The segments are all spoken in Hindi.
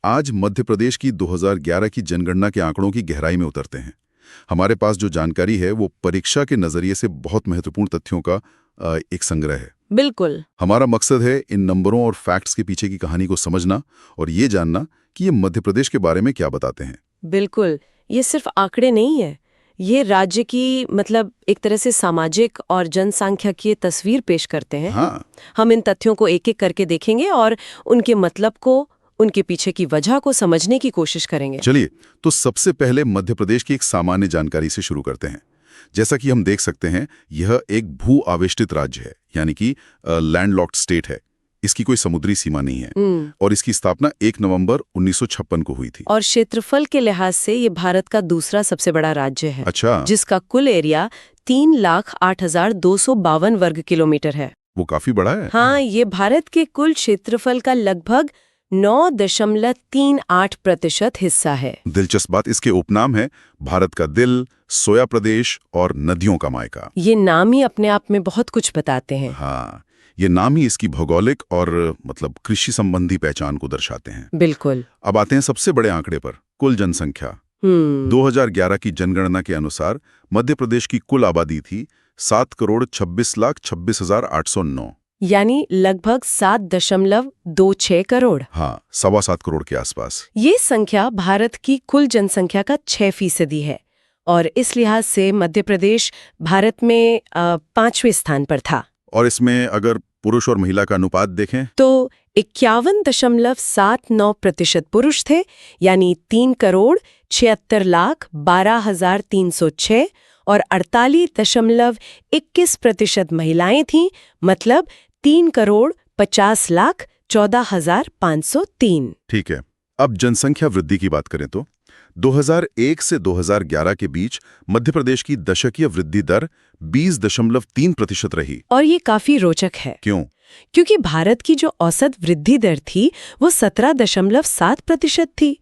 आज मध्य प्रदेश की 2011 की जनगणना के आंकड़ों की गहराई में उतरते हैं। हमारे पास जो जानकारी है वो परीक्षा के नजरिए से बहुत महत्वपूर्ण तथ्यों का एक संग्रह है। बिल्कुल। हमारा मकसद है इन नंबरों और फैक्ट्स के पीछे की कहानी को समझना और ये जानना कि ये मध्य प्रदेश के बारे में क्या बताते हैं। बिल्कुल, ये सिर्फ आंकड़े नहीं है, ये राज्य की एक तरह से सामाजिक और जनसांख्यिकीय तस्वीर पेश करते हैं। हाँ। हम इन तथ्यों को एक एक करके देखेंगे और उनके मतलब को, उनके पीछे की वजह को समझने की कोशिश करेंगे। चलिए, तो सबसे पहले मध्य प्रदेश की एक सामान्य जानकारी से शुरू करते हैं। जैसा कि हम देख सकते हैं, यह एक भू आवेष्टित राज्य है, यानी कि लैंडलॉक्ड स्टेट है। इसकी कोई समुद्री सीमा नहीं है और इसकी स्थापना 1 नवंबर 1956 को हुई थी। और क्षेत्रफल के लिहाज से ये भारत का दूसरा सबसे बड़ा राज्य है। अच्छा। जिसका कुल एरिया 3,08,252 वर्ग किलोमीटर है। वो काफी बड़ा है। हाँ, ये भारत के कुल क्षेत्रफल का लगभग 9.38% हिस्सा है। दिलचस्प बात, इसके उपनाम है भारत का दिल, सोया प्रदेश और नदियों का मायका। ये नाम ही अपने आप में बहुत कुछ बताते हैं। हाँ, ये नाम ही इसकी भौगोलिक और कृषि संबंधी पहचान को दर्शाते हैं। बिल्कुल। अब आते हैं सबसे बड़े आंकड़े पर, कुल जनसंख्या। 2011 की जनगणना के अनुसार मध्य प्रदेश की कुल आबादी थी 7,26,26,809, यानी लगभग 7.26 करोड़। हाँ, 7.25 करोड़ के आसपास। ये संख्या भारत की कुल जनसंख्या का 6% है और इस लिहाज से मध्य प्रदेश भारत में 5वें स्थान पर था। और इसमें अगर पुरुष और महिला का अनुपात देखें तो 51.79% पुरुष थे, यानी 3,76,12,306 और 48.21% महिलाएं थीं, मतलब 3,50,14,503। ठीक है। अब जनसंख्या वृद्धि की बात करें तो 2001 से 2011 के बीच मध्य प्रदेश की दशकीय वृद्धि दर 20.3% रही। और ये काफी रोचक है। क्यों? क्योंकि भारत की जो औसत वृद्धि दर थी वो 17.7% थी।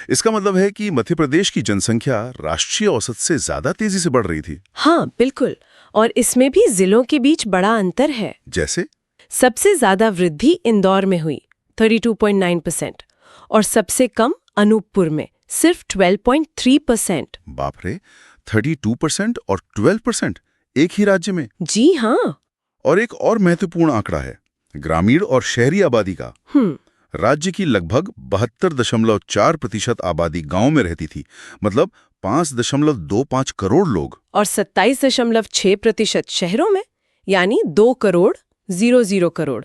इसका मतलब है कि मध्य प्रदेश की जनसंख्या राष्ट्रीय औसत से ज्यादा तेजी से बढ़ रही थी। हाँ, बिल्कुल। और इसमें भी जिलों के बीच बड़ा अंतर है। जैसे? सबसे ज्यादा वृद्धि इंदौर में हुई 32.9% और सबसे कम अनूपपुर में सिर्फ 12.3%। बाप रे, 32% और 12% एक ही राज्य में? जी हाँ। और एक और महत्वपूर्ण आंकड़ा है ग्रामीण और शहरी आबादी का। राज्य की लगभग 72.4% आबादी गांव में रहती थी, मतलब 5.25 करोड़ लोग। और 27.6% शहरों में, यानी 2,00,00,000 करोड़।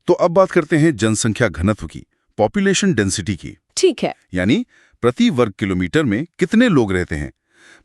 तो अब बात करते हैं जनसंख्या घनत्व की, पॉपुलेशन डेंसिटी की। ठीक है। यानी प्रति वर्ग किलोमीटर में कितने लोग रहते हैं।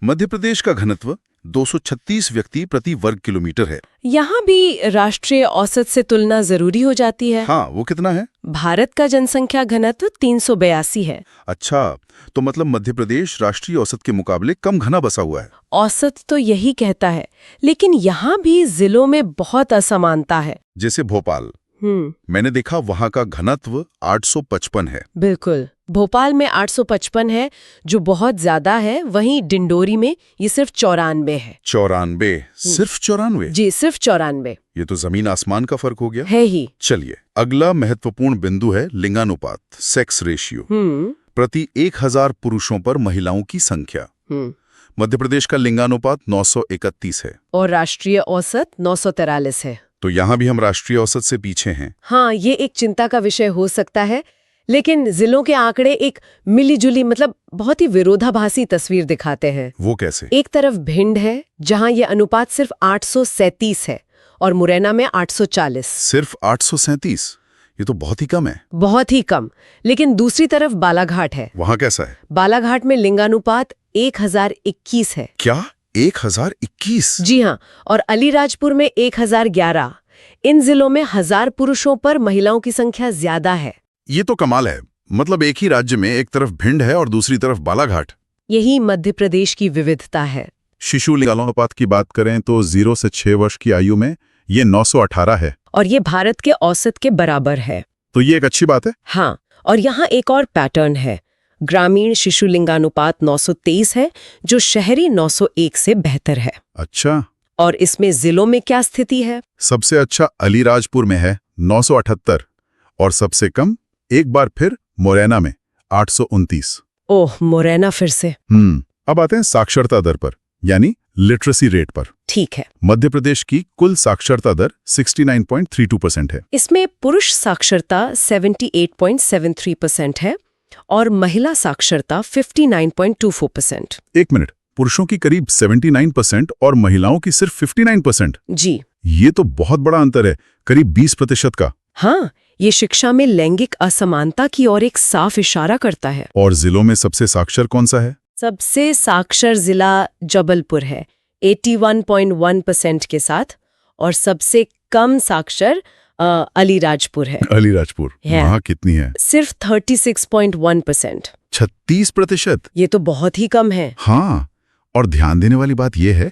मध्य प्रदेश का घनत्व 236 व्यक्ति प्रति वर्ग किलोमीटर है। यहाँ भी राष्ट्रीय औसत से तुलना जरूरी हो जाती है। हाँ, वो कितना है? भारत का जनसंख्या घनत्व 382 है। अच्छा, तो मतलब मध्य प्रदेश राष्ट्रीय औसत के मुकाबले कम घना बसा हुआ है। औसत तो यही कहता है, लेकिन यहाँ भी जिलों में बहुत असमानता है। जैसे भोपाल, मैंने देखा वहां का घनत्व 855 है। बिल्कुल, भोपाल में 855 है, जो बहुत ज्यादा है। वहीं डिंडोरी में ये सिर्फ 94 है। 94? सिर्फ 94? जी, सिर्फ 94। ये तो जमीन आसमान का फर्क हो गया। है ही। चलिए, अगला महत्वपूर्ण बिंदु है लिंगानुपात, सेक्स रेशियो। प्रति 1000 पुरुषों पर महिलाओं की संख्या। मध्य प्रदेश का लिंगानुपात 931 है और राष्ट्रीय औसत 943 है। तो यहाँ भी हम राष्ट्रीय औसत से पीछे हैं। हाँ, ये एक चिंता का विषय हो सकता है, लेकिन जिलों के आंकड़े एक मिलीजुली बहुत ही विरोधाभासी तस्वीर दिखाते हैं। वो कैसे? एक तरफ भिंड है, जहाँ ये अनुपात सिर्फ 837 है और मुरैना में 840। सिर्फ 837? ये तो बहुत ही कम है। बहुत ही कम। लेकिन दूसरी तरफ बालाघाट है। वहाँ कैसा है? बालाघाट में लिंगानुपात 1021 है। क्या? 1021? जी हाँ। और अलीराजपुर में 1011। इन जिलों में 1000 पुरुषों पर महिलाओं की संख्या ज्यादा है। ये तो कमाल है। मतलब एक ही राज्य में एक तरफ भिंड है और दूसरी तरफ बालाघाट। यही मध्य प्रदेश की विविधता है। शिशु लिंगानुपात की बात करें तो 0 से 6 वर्ष की आयु में ये 918 है और ये भारत के औसत के बराबर है। तो ये एक अच्छी बात है। हाँ, और यहाँ एक और पैटर्न है। ग्रामीण शिशु लिंगानुपात 923 है, जो शहरी 901 से बेहतर है। अच्छा। और इसमें जिलों में क्या स्थिति है? सबसे अच्छा अलीराजपुर में है 978 और सबसे कम एक बार फिर मुरैना में 829। ओह, मुरैना फिर से। अब आते हैं साक्षरता दर पर, यानी लिटरेसी रेट पर। ठीक है। मध्य प्रदेश की कुल साक्षरता दर 69.32% है। इसमें पुरुष साक्षरता 78.73% है और महिला साक्षरता 59.24%। एक मिनट, पुरुषों की करीब 79% और महिलाओं की सिर्फ 59%। जी ये तो बहुत बड़ा अंतर है, करीब 20% का। हाँ, ये शिक्षा में लैंगिक असमानता की ओर एक साफ इशारा करता है। और जिलों में सबसे साक्षर कौन सा है? सबसे साक्षर जिला जबलपुर है 81.1% के साथ, और सबसे कम साक्षर अलीराजपुर है। अलीराजपुर, है। वहाँ कितनी है? सिर्फ 36.1%। 36%। ये तो बहुत ही कम है। हाँ, और ध्यान देने वाली बात यह है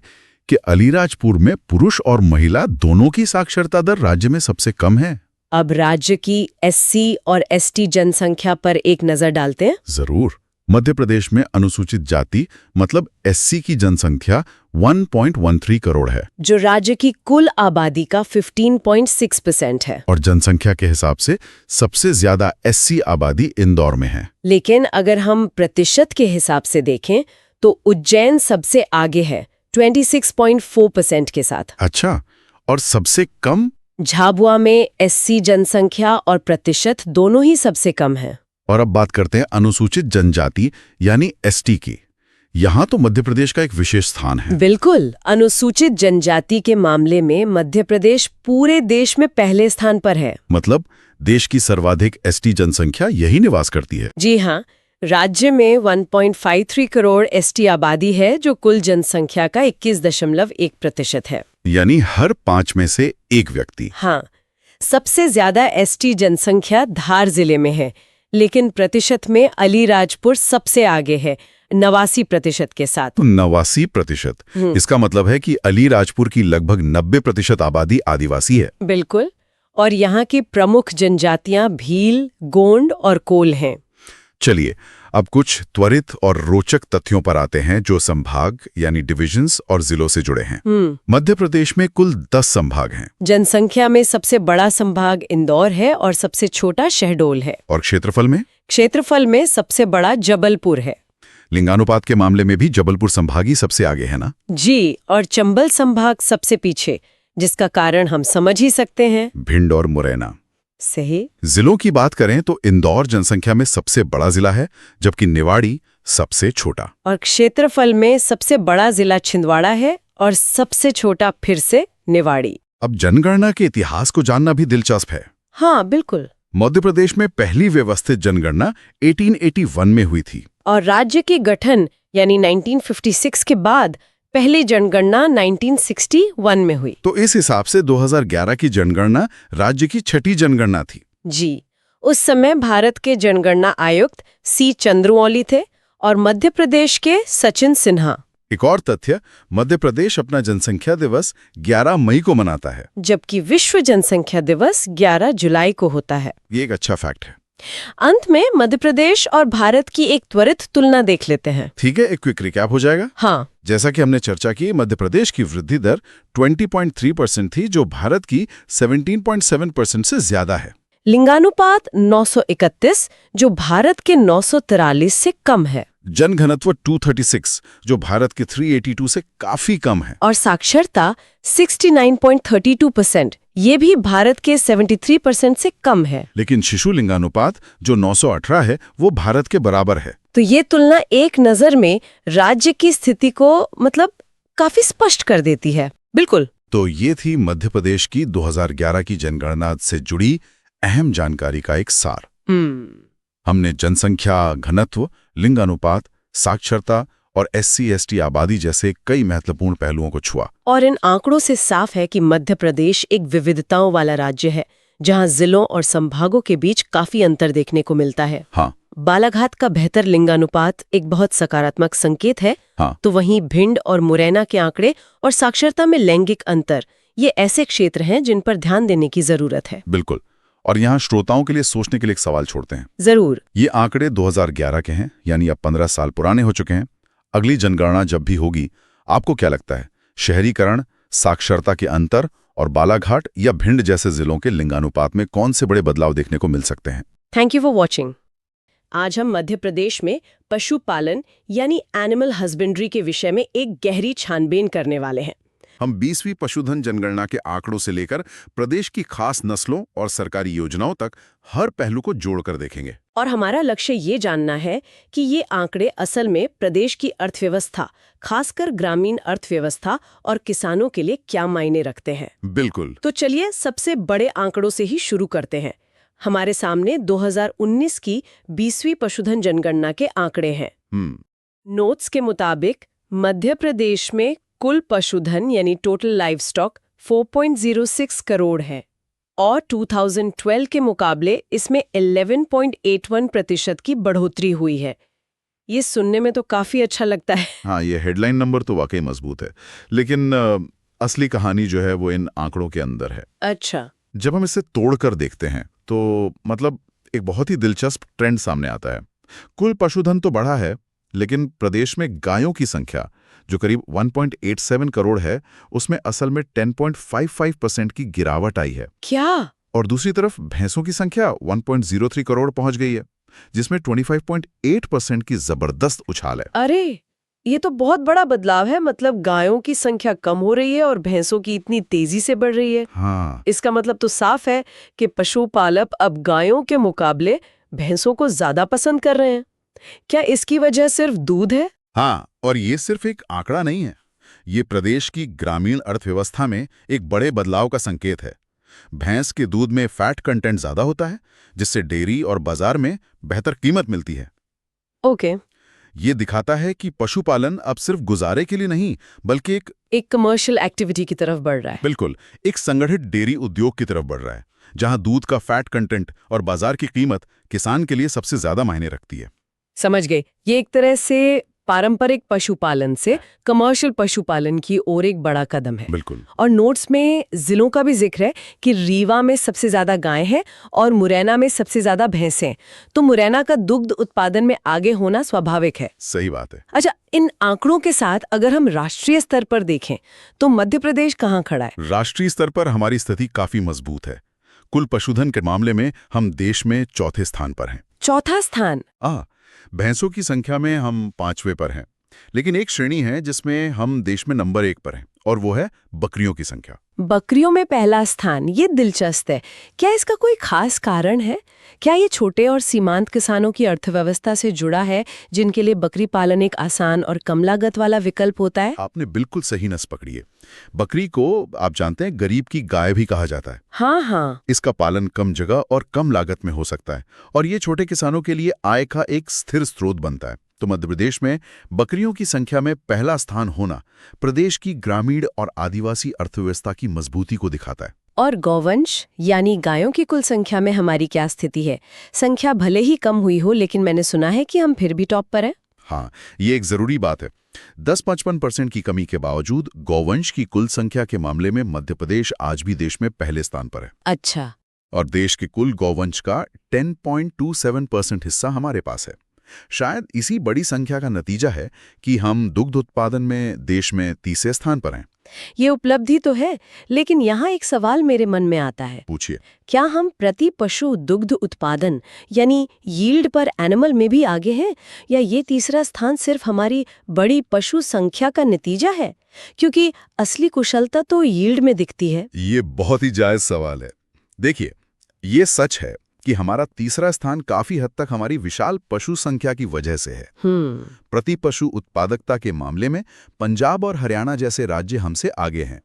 कि अलीराजपुर में पुरुष और महिला दोनों की साक्षरता दर राज्य में सबसे कम है। अब राज्य की एससी और एसटी जनसंख्या पर एक नजर डालते हैं। जरूर। मध्य प्रदेश में अनुसूचित जाति मतलब एससी की जनसंख्या 1.13 करोड़ है, जो राज्य की कुल आबादी का 15.6% है। और जनसंख्या के हिसाब से सबसे ज्यादा एससी आबादी इंदौर में है। लेकिन अगर हम प्रतिशत के हिसाब से देखें तो उज्जैन सबसे आगे है 26.4% के साथ। अच्छा, और सबसे कम? झाबुआ में एससी जनसंख्या और प्रतिशत दोनों ही सबसे कम है। और अब बात करते हैं अनुसूचित जनजाति यानी एसटी की। यहाँ तो मध्य प्रदेश का एक विशेष स्थान है। बिल्कुल, अनुसूचित जनजाति के मामले में मध्य प्रदेश पूरे देश में पहले स्थान पर है। मतलब देश की सर्वाधिक एसटी जनसंख्या यही निवास करती है। जी हाँ, राज्य में 1.53 करोड़ एसटी आबादी है, जो कुल जनसंख्या का 21.1% है। यानी हर 5 में से एक व्यक्ति। हाँ, सबसे ज्यादा एसटी जनसंख्या धार जिले में है, लेकिन प्रतिशत में अलीराजपुर सबसे आगे है 89% के साथ। तो 89%। इसका मतलब है कि अलीराजपुर की लगभग 90% आबादी आदिवासी है। बिल्कुल, और यहाँ की प्रमुख जनजातियां भील, गोंड और कोल हैं। चलिए, अब कुछ त्वरित और रोचक तथ्यों पर आते हैं जो संभाग यानी डिविजन्स और जिलों से जुड़े हैं। मध्य प्रदेश में कुल 10 संभाग हैं। जनसंख्या में सबसे बड़ा संभाग इंदौर है और सबसे छोटा शहडोल है। और क्षेत्रफल में? क्षेत्रफल में सबसे बड़ा जबलपुर है। लिंगानुपात के मामले में भी जबलपुर संभाग ही सबसे आगे है ना? जी, और चंबल संभाग सबसे पीछे, जिसका कारण हम समझ ही सकते हैं, भिंड और मुरैना। सही। जिलों की बात करें तो इंदौर जनसंख्या में सबसे बड़ा जिला है, जबकि निवाड़ी सबसे छोटा। और क्षेत्रफल में सबसे बड़ा जिला छिंदवाड़ा है और सबसे छोटा फिर से निवाड़ी। अब जनगणना के इतिहास को जानना भी दिलचस्प है। हाँ, बिल्कुल। मध्य प्रदेश में पहली व्यवस्थित जनगणना 1881 में हुई थी। और राज्य के गठन यानी 1956 के बाद पहली जनगणना 1961 में हुई। तो इस हिसाब से 2011 की जनगणना राज्य की छठी जनगणना थी। जी, उस समय भारत के जनगणना आयुक्त सी चंद्रमौली थे और मध्य प्रदेश के सचिन सिन्हा। एक और तथ्य, मध्य प्रदेश अपना जनसंख्या दिवस 11 मई को मनाता है, जबकि विश्व जनसंख्या दिवस 11 जुलाई को होता है। ये एक अच्छा फैक्ट है। अंत में मध्य प्रदेश और भारत की एक त्वरित तुलना देख लेते हैं। ठीक है, एक क्विक रिकैप हो जाएगा। हाँ, जैसा कि हमने चर्चा की, मध्य प्रदेश की वृद्धि दर 20.3% थी, जो भारत की 17.7% से ज्यादा है। लिंगानुपात 931, जो भारत के 943 से कम है। जनघनत्व 236, जो भारत के 382 से काफी कम है। और साक्षरता 69.32%, ये भी भारत के 73% से कम है। लेकिन शिशु लिंगानुपात जो 918 है, वो भारत के बराबर है। तो ये तुलना एक नजर में राज्य की स्थिति को मतलब काफी स्पष्ट कर देती है। बिल्कुल। तो ये थी मध्य प्रदेश की 2011 की जनगणना से जुड़ी अहम जानकारी का एक सार। हमने जनसंख्या, घनत्व, लिंगानुपात, साक्षरता और SC/ST आबादी जैसे कई महत्वपूर्ण पहलुओं को छुआ। और इन आंकड़ों से साफ है कि मध्य प्रदेश एक विविधताओं वाला राज्य है, जहां जिलों और संभागों के बीच काफी अंतर देखने को मिलता है। हाँ। बालाघाट का बेहतर लिंगानुपात एक बहुत सकारात्मक संकेत है। हाँ। तो वहीं भिंड और मुरैना के आंकड़े और साक्षरता में लैंगिक अंतर, ये ऐसे क्षेत्र हैं जिन पर ध्यान देने की जरूरत है। बिल्कुल। और यहाँ श्रोताओं के लिए सोचने के लिए एक सवाल छोड़ते हैं। जरूर। ये आंकड़े 2011 के हैं, यानी अब 15 साल पुराने हो चुके हैं। अगली जनगणना जब भी होगी, आपको क्या लगता है, शहरीकरण, साक्षरता के अंतर और बालाघाट या भिंड जैसे जिलों के लिंगानुपात में कौन से बड़े बदलाव देखने को मिल सकते हैं? Thank you for watching. आज हम मध्य प्रदेश में पशुपालन यानी एनिमल हस्बेंड्री के विषय में एक गहरी छानबीन करने वाले हैं। हम 20वीं पशुधन जनगणना के आंकड़ों से लेकर प्रदेश की खास नस्लों और सरकारी योजनाओं तक हर पहलू को जोड़कर देखेंगे। और हमारा लक्ष्य ये जानना है कि ये आंकड़े असल में प्रदेश की अर्थव्यवस्था, खासकर ग्रामीण अर्थव्यवस्था और किसानों के लिए क्या मायने रखते हैं। बिल्कुल। तो चलिए सबसे बड़े आंकड़ों से ही शुरू करते हैं। हमारे सामने 2019 की 20वीं पशुधन जनगणना के आंकड़े हैं। नोट्स के मुताबिक मध्य प्रदेश में कुल पशुधन यानी टोटल लाइव स्टॉक 4.06 करोड़ है और 2012 के मुकाबले इसमें 11.81% की बढ़ोतरी हुई है। ये सुनने में तो काफी अच्छा लगता है। हाँ, ये हेडलाइन नंबर तो वाकई मजबूत है, लेकिन असली कहानी जो है वो इन आंकड़ों के अंदर है। अच्छा। जब हम इसे तोड़कर देखते हैं तो मतलब एक बहुत ही दिलचस्प ट्रेंड सामने आता है। कुल पशुधन तो बढ़ा है, लेकिन प्रदेश में गायों की संख्या जो करीब 1.87 करोड़ है, उसमें असल में 10.55% की गिरावट आई है। क्या? और दूसरी तरफ भैंसों की संख्या 1.03 करोड़ पहुंच गई है, जिसमें 25.8% की जबरदस्त उछाल है। अरे, ये तो बहुत बड़ा बदलाव है। मतलब गायों की संख्या कम हो रही है और भैंसों की इतनी तेजी से बढ़ रही है। हाँ। इसका मतलब तो साफ है कि पशुपालक अब गायों के मुकाबले भैंसों को ज्यादा पसंद कर रहे हैं। क्या इसकी वजह सिर्फ दूध है? हाँ, और ये सिर्फ एक आंकड़ा नहीं है, ये प्रदेश की ग्रामीण अर्थव्यवस्था में एक बड़े बदलाव का संकेत है। भैंस के दूध में फैट कंटेंट ज्यादा होता है, जिससे डेयरी और बाजार में बेहतर कीमत मिलती है। ओके। ये दिखाता है कि पशुपालन अब सिर्फ गुजारे के लिए नहीं, बल्कि एक कमर्शियल एक्टिविटी की तरफ बढ़ रहा है। बिल्कुल, एक संगठित डेयरी उद्योग की तरफ बढ़ रहा है, जहां दूध का फैट कंटेंट और बाजार की कीमत किसान के लिए सबसे ज्यादा मायने रखती है। समझ गई। ये एक तरह से पारंपरिक पशुपालन से कमर्शियल पशुपालन की ओर एक बड़ा कदम है। बिल्कुल। और नोट्स में जिलों का भी जिक्र है कि रीवा में सबसे ज्यादा गायें हैं और मुरैना में सबसे ज्यादा भैंसें। तो मुरैना का दुग्ध उत्पादन में आगे होना स्वाभाविक है। सही बात है। अच्छा, इन आंकड़ों के साथ अगर हम राष्ट्रीय स्तर पर देखें तो मध्य प्रदेश कहाँ खड़ा है? राष्ट्रीय स्तर पर हमारी स्थिति काफी मजबूत है। कुल पशुधन के मामले में हम देश में चौथे स्थान पर हैं। चौथा स्थान? भैंसों की संख्या में हम 5वें पर हैं, लेकिन एक श्रेणी है जिसमें हम देश में नंबर 1 पर हैं, और वो है बकरियों की संख्या। बकरियों में पहला स्थान, ये दिलचस्प है। क्या इसका कोई खास कारण है? क्या ये छोटे और सीमांत किसानों की अर्थव्यवस्था से जुड़ा है, जिनके लिए बकरी पालन एक आसान और कम लागत वाला विकल्प होता है? आपने बिल्कुल सही नस पकड़ी है। बकरी को आप जानते हैं गरीब की गाय भी कहा जाता है। हाँ। इसका पालन कम जगह और कम लागत में हो सकता है, और ये छोटे किसानों के लिए आय का एक स्थिर स्रोत बनता है। तो मध्य प्रदेश में बकरियों की संख्या में पहला स्थान होना प्रदेश की ग्रामीण और आदिवासी अर्थव्यवस्था की मजबूती को दिखाता है। और गौवंश यानी गायों की कुल संख्या में हमारी क्या स्थिति है? संख्या भले ही कम हुई हो, लेकिन मैंने सुना है कि हम फिर भी टॉप पर हैं। हाँ, ये एक जरूरी बात है। 10-55% की कमी के बावजूद गौवंश की कुल संख्या के मामले में मध्य प्रदेश आज भी देश में पहले स्थान पर है। अच्छा। और देश के कुल गौवंश का 10.27% हिस्सा हमारे पास है। शायद इसी बड़ी संख्या का नतीजा है कि हम दुग्ध उत्पादन में देश में 30वें स्थान पर हैं। ये उपलब्धि तो है, लेकिन यहाँ एक सवाल मेरे मन में आता है। पूछिए। क्या हम प्रति पशु दुग्ध उत्पादन यानी यील्ड पर एनिमल में भी आगे हैं, या ये तीसरा स्थान सिर्फ हमारी बड़ी पशु संख्या का नतीजा है? क्योंकि असली कुशलता तो यील्ड में दिखती है। ये बहुत ही जायज सवाल है। देखिए, ये सच है कि हमारा तीसरा स्थान काफी हद तक हमारी विशाल पशु संख्या की वजह से है। प्रति पशु उत्पादकता के मामले में पंजाब और हरियाणा जैसे राज्य हमसे आगे हैं,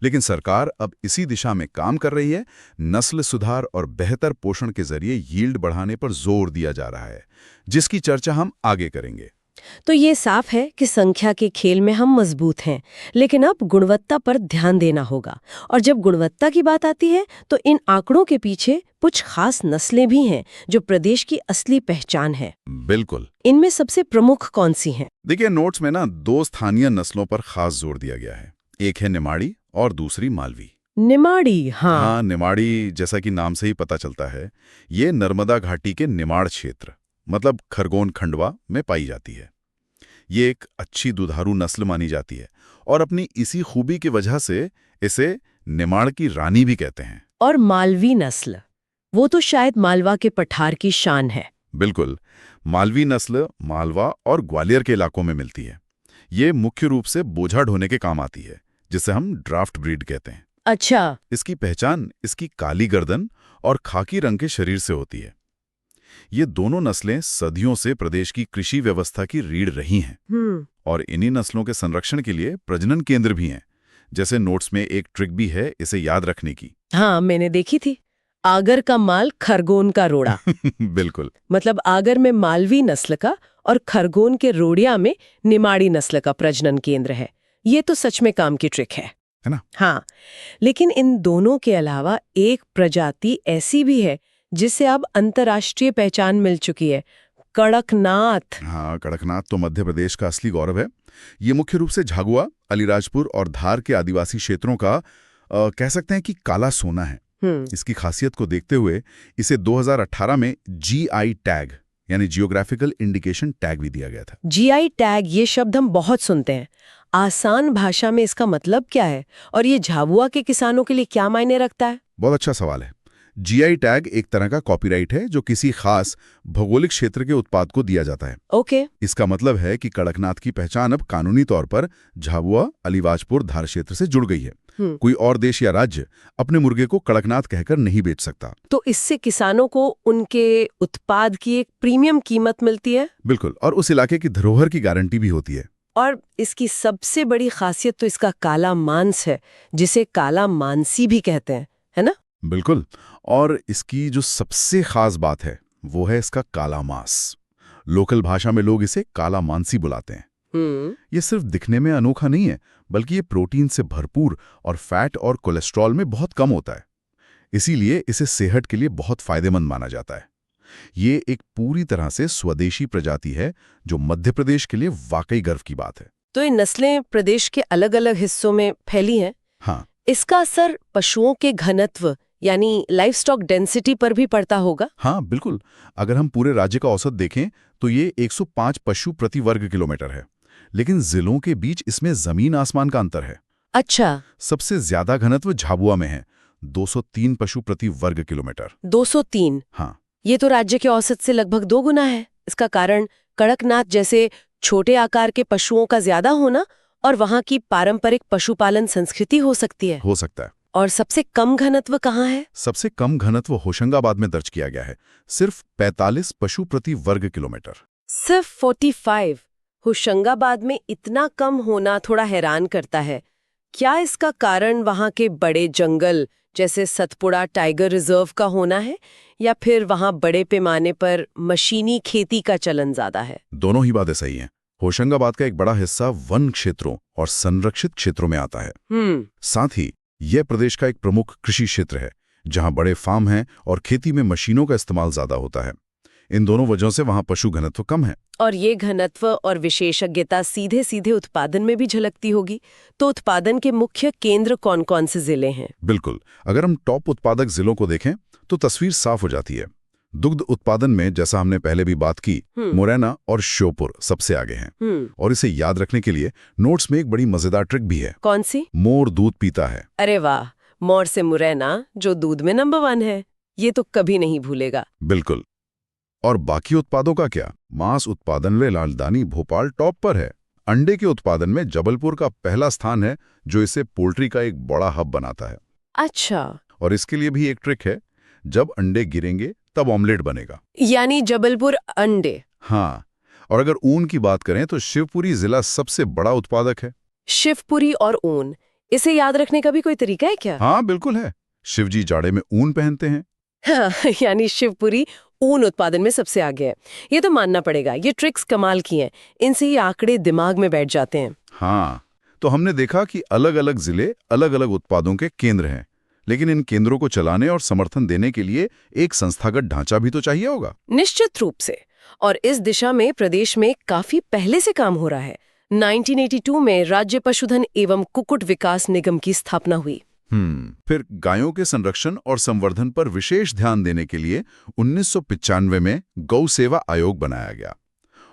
लेकिन सरकार अब इसी दिशा में काम कर रही है। नस्ल सुधार और बेहतर पोषण के जरिए यील्ड बढ़ाने पर जोर दिया जा रहा है, जिसकी चर्चा हम आगे करेंगे। तो ये साफ है कि संख्या के खेल में हम मजबूत हैं, लेकिन अब गुणवत्ता पर ध्यान देना होगा। और जब गुणवत्ता की बात आती है तो इन आंकड़ों के पीछे कुछ खास नस्लें भी हैं जो प्रदेश की असली पहचान है। बिल्कुल। इनमें सबसे प्रमुख कौन सी हैं? देखिए, नोट्स में 2 स्थानीय नस्लों पर खास जोर दिया गया है। एक है निमाड़ी और दूसरी मालवी। निमाड़ी? हाँ, निमाड़ी जैसा कि नाम से ही पता चलता है, ये नर्मदा घाटी के निमाड़ क्षेत्र मतलब खरगोन खंडवा में पाई जाती है। ये एक अच्छी दुधारू नस्ल मानी जाती है और अपनी इसी खूबी की वजह से इसे निमाड़ की रानी भी कहते हैं। और मालवी नस्ल, वो तो शायद मालवा के पठार की शान है। बिल्कुल। मालवी नस्ल मालवा और ग्वालियर के इलाकों में मिलती है। ये मुख्य रूप से बोझा ढोने के काम आती है, जिसे हम ड्राफ्ट ब्रीड कहते हैं। अच्छा। इसकी पहचान इसकी काली गर्दन और खाकी रंग के शरीर से होती है। ये दोनों नस्लें सदियों से प्रदेश की कृषि व्यवस्था की रीढ़ रही हैं। और इन्हीं नस्लों के संरक्षण के लिए प्रजनन केंद्र भी हैं। जैसे नोट्स में एक ट्रिक भी है इसे याद रखने की। हाँ, मैंने देखी थी। आगर का माल खरगोन का रोड़ा। बिल्कुल। मतलब आगर में मालवी नस्ल का और खरगोन के रोड़िया में निमाड़ी नस्ल का प्रजनन केंद्र है। ये तो सच में काम की ट्रिक है ना? हाँ, लेकिन इन दोनों के अलावा एक प्रजाति ऐसी भी है जिसे अब अंतर्राष्ट्रीय पहचान मिल चुकी है, कड़कनाथ। हाँ, कड़कनाथ तो मध्य प्रदेश का असली गौरव है। ये मुख्य रूप से झाबुआ, अलीराजपुर और धार के आदिवासी क्षेत्रों का कह सकते हैं कि काला सोना है। इसकी खासियत को देखते हुए इसे 2018 में जीआई टैग यानी जियोग्राफिकल इंडिकेशन टैग भी दिया गया था। जीआई टैग, ये शब्द हम बहुत सुनते हैं। आसान भाषा में इसका मतलब क्या है और ये झाबुआ के किसानों के लिए क्या मायने रखता है? बहुत अच्छा सवाल है। जीआई टैग एक तरह का कॉपीराइट है जो किसी खास भौगोलिक क्षेत्र के उत्पाद को दिया जाता है। ओके। इसका मतलब है कि कड़कनाथ की पहचान अब कानूनी तौर पर झाबुआ, अलीराजपुर, धार क्षेत्र से जुड़ गई है। कोई और देश या राज्य अपने मुर्गे को कड़कनाथ कहकर नहीं बेच सकता। तो इससे किसानों को उनके उत्पाद की एक प्रीमियम कीमत मिलती है। बिल्कुल, और उस इलाके की धरोहर की गारंटी भी होती है। और इसकी सबसे बड़ी खासियत तो इसका काला मांस है, जिसे काला मांसी भी कहते हैं, है ना? बिल्कुल। और इसकी जो सबसे खास बात है वो है इसका काला मांस। लोकल भाषा में लोग इसे काला मांसी बुलाते हैं। ये सिर्फ दिखने में अनोखा नहीं है, बल्कि ये प्रोटीन से भरपूर और फैट और कोलेस्ट्रॉल में बहुत कम होता है। इसीलिए इसे सेहत के लिए बहुत फायदेमंद माना जाता है। ये एक पूरी तरह से स्वदेशी प्रजाति है जो मध्य प्रदेश के लिए वाकई गर्व की बात है। तो ये नस्लें प्रदेश के अलग अलग हिस्सों में फैली हैं। हाँ। इसका असर पशुओं के घनत्व यानी लाइवस्टॉक डेंसिटी पर भी पड़ता होगा? हाँ, बिल्कुल। अगर हम पूरे राज्य का औसत देखें तो ये 105 पशु प्रति वर्ग किलोमीटर है, लेकिन जिलों के बीच इसमें जमीन आसमान का अंतर है। अच्छा। सबसे ज्यादा घनत्व झाबुआ में है, 203 पशु प्रति वर्ग किलोमीटर। 203? हाँ। ये तो राज्य के औसत से लगभग 2 गुना है। इसका कारण कड़कनाथ जैसे छोटे आकार के पशुओं का ज्यादा होना और वहाँ की पारंपरिक पशुपालन संस्कृति हो सकती है। हो सकता है। और सबसे कम घनत्व कहाँ है? सबसे कम घनत्व होशंगाबाद में दर्ज किया गया है, सिर्फ 45 पशु प्रति वर्ग किलोमीटर। सिर्फ 45? होशंगाबाद में इतना कम होना थोड़ा हैरान करता है। क्या इसका कारण वहाँ के बड़े जंगल जैसे सतपुड़ा टाइगर रिजर्व का होना है, या फिर वहाँ बड़े पैमाने पर मशीनी खेती का चलन ज्यादा है? दोनों ही बातें सही हैं। होशंगाबाद का एक बड़ा हिस्सा वन क्षेत्रों और संरक्षित क्षेत्रों में आता है। साथ ही यह प्रदेश का एक प्रमुख कृषि क्षेत्र है, जहां बड़े फार्म हैं और खेती में मशीनों का इस्तेमाल ज्यादा होता है। इन दोनों वजहों से वहां पशु घनत्व कम है। और ये घनत्व और विशेषज्ञता सीधे सीधे उत्पादन में भी झलकती होगी। तो उत्पादन के मुख्य केंद्र कौन कौन से जिले हैं? बिल्कुल। अगर हम टॉप उत्पादक जिलों को देखें तो तस्वीर साफ हो जाती है। दुग्ध उत्पादन में, जैसा हमने पहले भी बात की, मुरैना और श्योपुर सबसे आगे हैं। और इसे याद रखने के लिए नोट्स में एक बड़ी मजेदार ट्रिक भी है। कौन सी? मोर दूध पीता है। अरे वाह, मोर से मुरैना जो दूध में नंबर 1 है, ये तो कभी नहीं भूलेगा। बिल्कुल। और बाकी उत्पादों का क्या? मांस उत्पादन में राजधानी भोपाल टॉप पर है। अंडे के उत्पादन में जबलपुर का पहला स्थान है, जो इसे पोल्ट्री का एक बड़ा हब बनाता है। अच्छा। और इसके लिए भी एक ट्रिक है, जब अंडे गिरेंगे तब ऑमलेट बनेगा। यानी जबलपुर अंडे। हाँ। और अगर ऊन की बात करें तो शिवपुरी जिला सबसे बड़ा उत्पादक है। शिवपुरी और ऊन, इसे याद रखने का भी कोई तरीका है क्या? हाँ, बिल्कुल है। शिवजी जाड़े में ऊन पहनते हैं। हाँ, यानी शिवपुरी ऊन उत्पादन में सबसे आगे है। ये तो मानना पड़ेगा। ये ट्रिक्स कमाल की हैं। इनसे ये आंकड़े दिमाग में बैठ जाते हैं। हाँ, तो हमने देखा कि अलग अलग जिले अलग अलग उत्पादों के केंद्र हैं, लेकिन इन केंद्रों को चलाने और समर्थन देने के लिए एक संस्थागत ढांचा भी तो चाहिए होगा। निश्चित रूप से। और इस दिशा में प्रदेश में काफी पहले से काम हो रहा है। 1982 में राज्य पशुधन एवं कुक्कुट विकास निगम की स्थापना हुई। फिर गायों के संरक्षण और संवर्धन पर विशेष ध्यान देने के लिए 1995 में गौ सेवा आयोग बनाया गया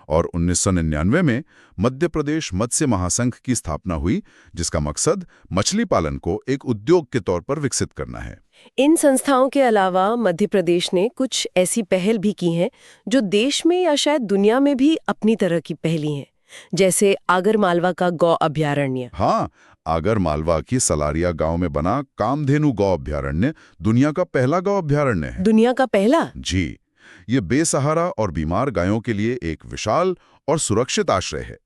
और 1999 में मध्य प्रदेश मत्स्य महासंघ की स्थापना हुई, जिसका मकसद मछली पालन को एक उद्योग के तौर पर विकसित करना है। इन संस्थाओं के अलावा मध्य प्रदेश ने कुछ ऐसी पहल भी की हैं जो देश में या शायद दुनिया में भी अपनी तरह की पहली हैं, जैसे आगर मालवा का गौ अभयारण्य। हाँ, आगर मालवा की सलारिया गांव में बना कामधेनु गौ अभयारण्य दुनिया का पहला गौ अभयारण्य है। दुनिया का पहला? जी, ये बेसहारा और बीमार गायों के लिए एक विशाल और सुरक्षित आश्रय है।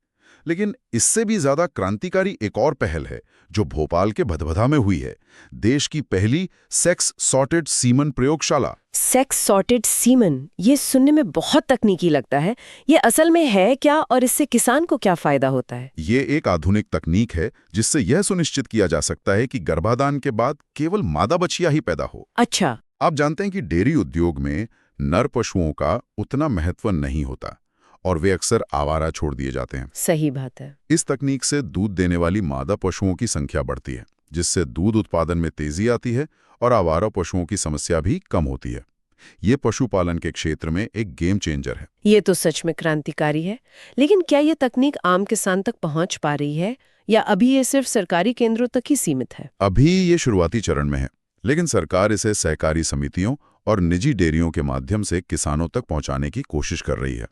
लेकिन इससे भी ज्यादा क्रांतिकारी एक और पहल है जो भोपाल के भदभदा में हुई है। देश की पहली सेक्स सॉर्टेड सीमन प्रयोगशाला। सेक्स सॉर्टेड सीमन, ये सुनने में बहुत तकनीकी लगता है। ये असल में है क्या और इससे किसान को क्या फायदा होता है? ये एक आधुनिक तकनीक है जिससे यह सुनिश्चित किया जा सकता है कि गर्भाधान के बाद केवल मादा बछिया ही पैदा हो। अच्छा। आप जानते हैं कि डेयरी उद्योग में नर पशुओं का उतना महत्व नहीं होता और वे अक्सर आवारा छोड़ दिए जाते हैं। सही बात है। इस तकनीक से दूध देने वाली मादा पशुओं की संख्या बढ़ती है, जिससे दूध उत्पादन में तेजी आती है और आवारा पशुओं की समस्या भी कम होती है। ये पशुपालन के क्षेत्र में एक गेम चेंजर है। ये तो सच में क्रांतिकारी है। लेकिन क्या ये तकनीक आम किसान तक पहुंच पा रही है या अभी ये सिर्फ सरकारी केंद्रों तक ही सीमित है? अभी ये शुरुआती चरण में है, लेकिन सरकार इसे सहकारी समितियों और निजी डेयरियों के माध्यम से किसानों तक पहुंचाने की कोशिश कर रही है।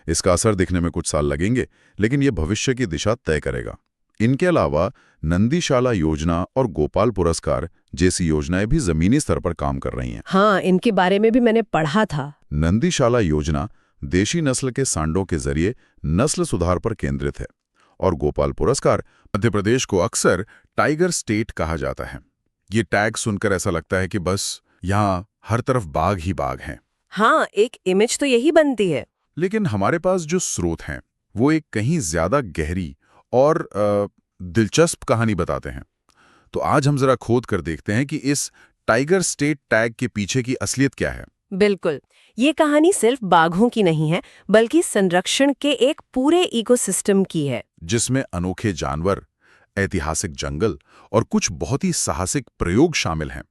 इसका असर दिखने में कुछ साल लगेंगे, लेकिन ये भविष्य की दिशा तय करेगा। इनके अलावा नंदीशाला योजना और गोपाल पुरस्कार जैसी योजनाएं भी जमीनी स्तर पर काम कर रही हैं। हाँ, इनके बारे में भी मैंने पढ़ा था। नंदीशाला योजना देशी नस्ल के सांडों के जरिए नस्ल सुधार पर केंद्रित है और गोपाल पुरस्कार मध्य प्रदेश को अक्सर टाइगर स्टेट कहा जाता है। ये टैग सुनकर ऐसा लगता है कि बस यहाँ हर तरफ बाघ ही बाघ हैं। हाँ, एक इमेज तो यही बनती है। लेकिन हमारे पास जो स्रोत हैं वो एक कहीं ज्यादा गहरी और दिलचस्प कहानी बताते हैं। तो आज हम जरा खोद कर देखते हैं कि इस टाइगर स्टेट टैग के पीछे की असलियत क्या है। बिल्कुल, ये कहानी सिर्फ बाघों की नहीं है, बल्कि संरक्षण के एक पूरे इकोसिस्टम की है, जिसमें अनोखे जानवर, ऐतिहासिक जंगल और कुछ बहुत ही साहसिक प्रयोग शामिल हैं।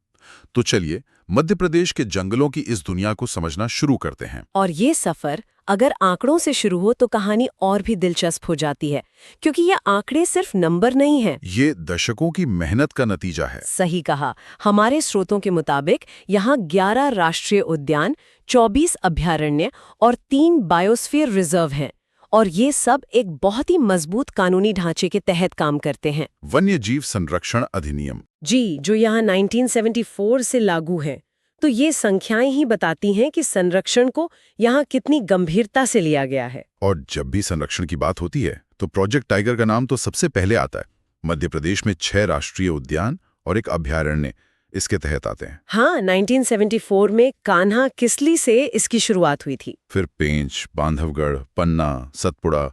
तो चलिए मध्य प्रदेश के जंगलों की इस दुनिया को समझना शुरू करते हैं। और ये सफर अगर आंकड़ों से शुरू हो तो कहानी और भी दिलचस्प हो जाती है, क्योंकि ये आंकड़े सिर्फ नंबर नहीं है। ये दशकों की मेहनत का नतीजा है। सही कहा। हमारे स्रोतों के मुताबिक यहाँ 11 राष्ट्रीय उद्यान, 24 अभयारण्य और 3 बायोस्फीयर रिजर्व हैं, और ये सब एक बहुत ही मजबूत कानूनी ढांचे के तहत काम करते हैं। वन्य जीव संरक्षण अधिनियम, जी, जो यहाँ 1974 से लागू है। तो ये संख्याएं ही बताती हैं कि संरक्षण को यहाँ कितनी गंभीरता से लिया गया है। और जब भी संरक्षण की बात होती है तो प्रोजेक्ट टाइगर का नाम तो सबसे पहले आता है। मध्य प्रदेश में 6 राष्ट्रीय उद्यान और एक अभयारण्य इसके तहत आते हैं। हाँ, 1974 में कान्हा किसली से इसकी शुरुआत हुई थी। फिर पेंच, बांधवगढ़, पन्ना, सतपुड़ा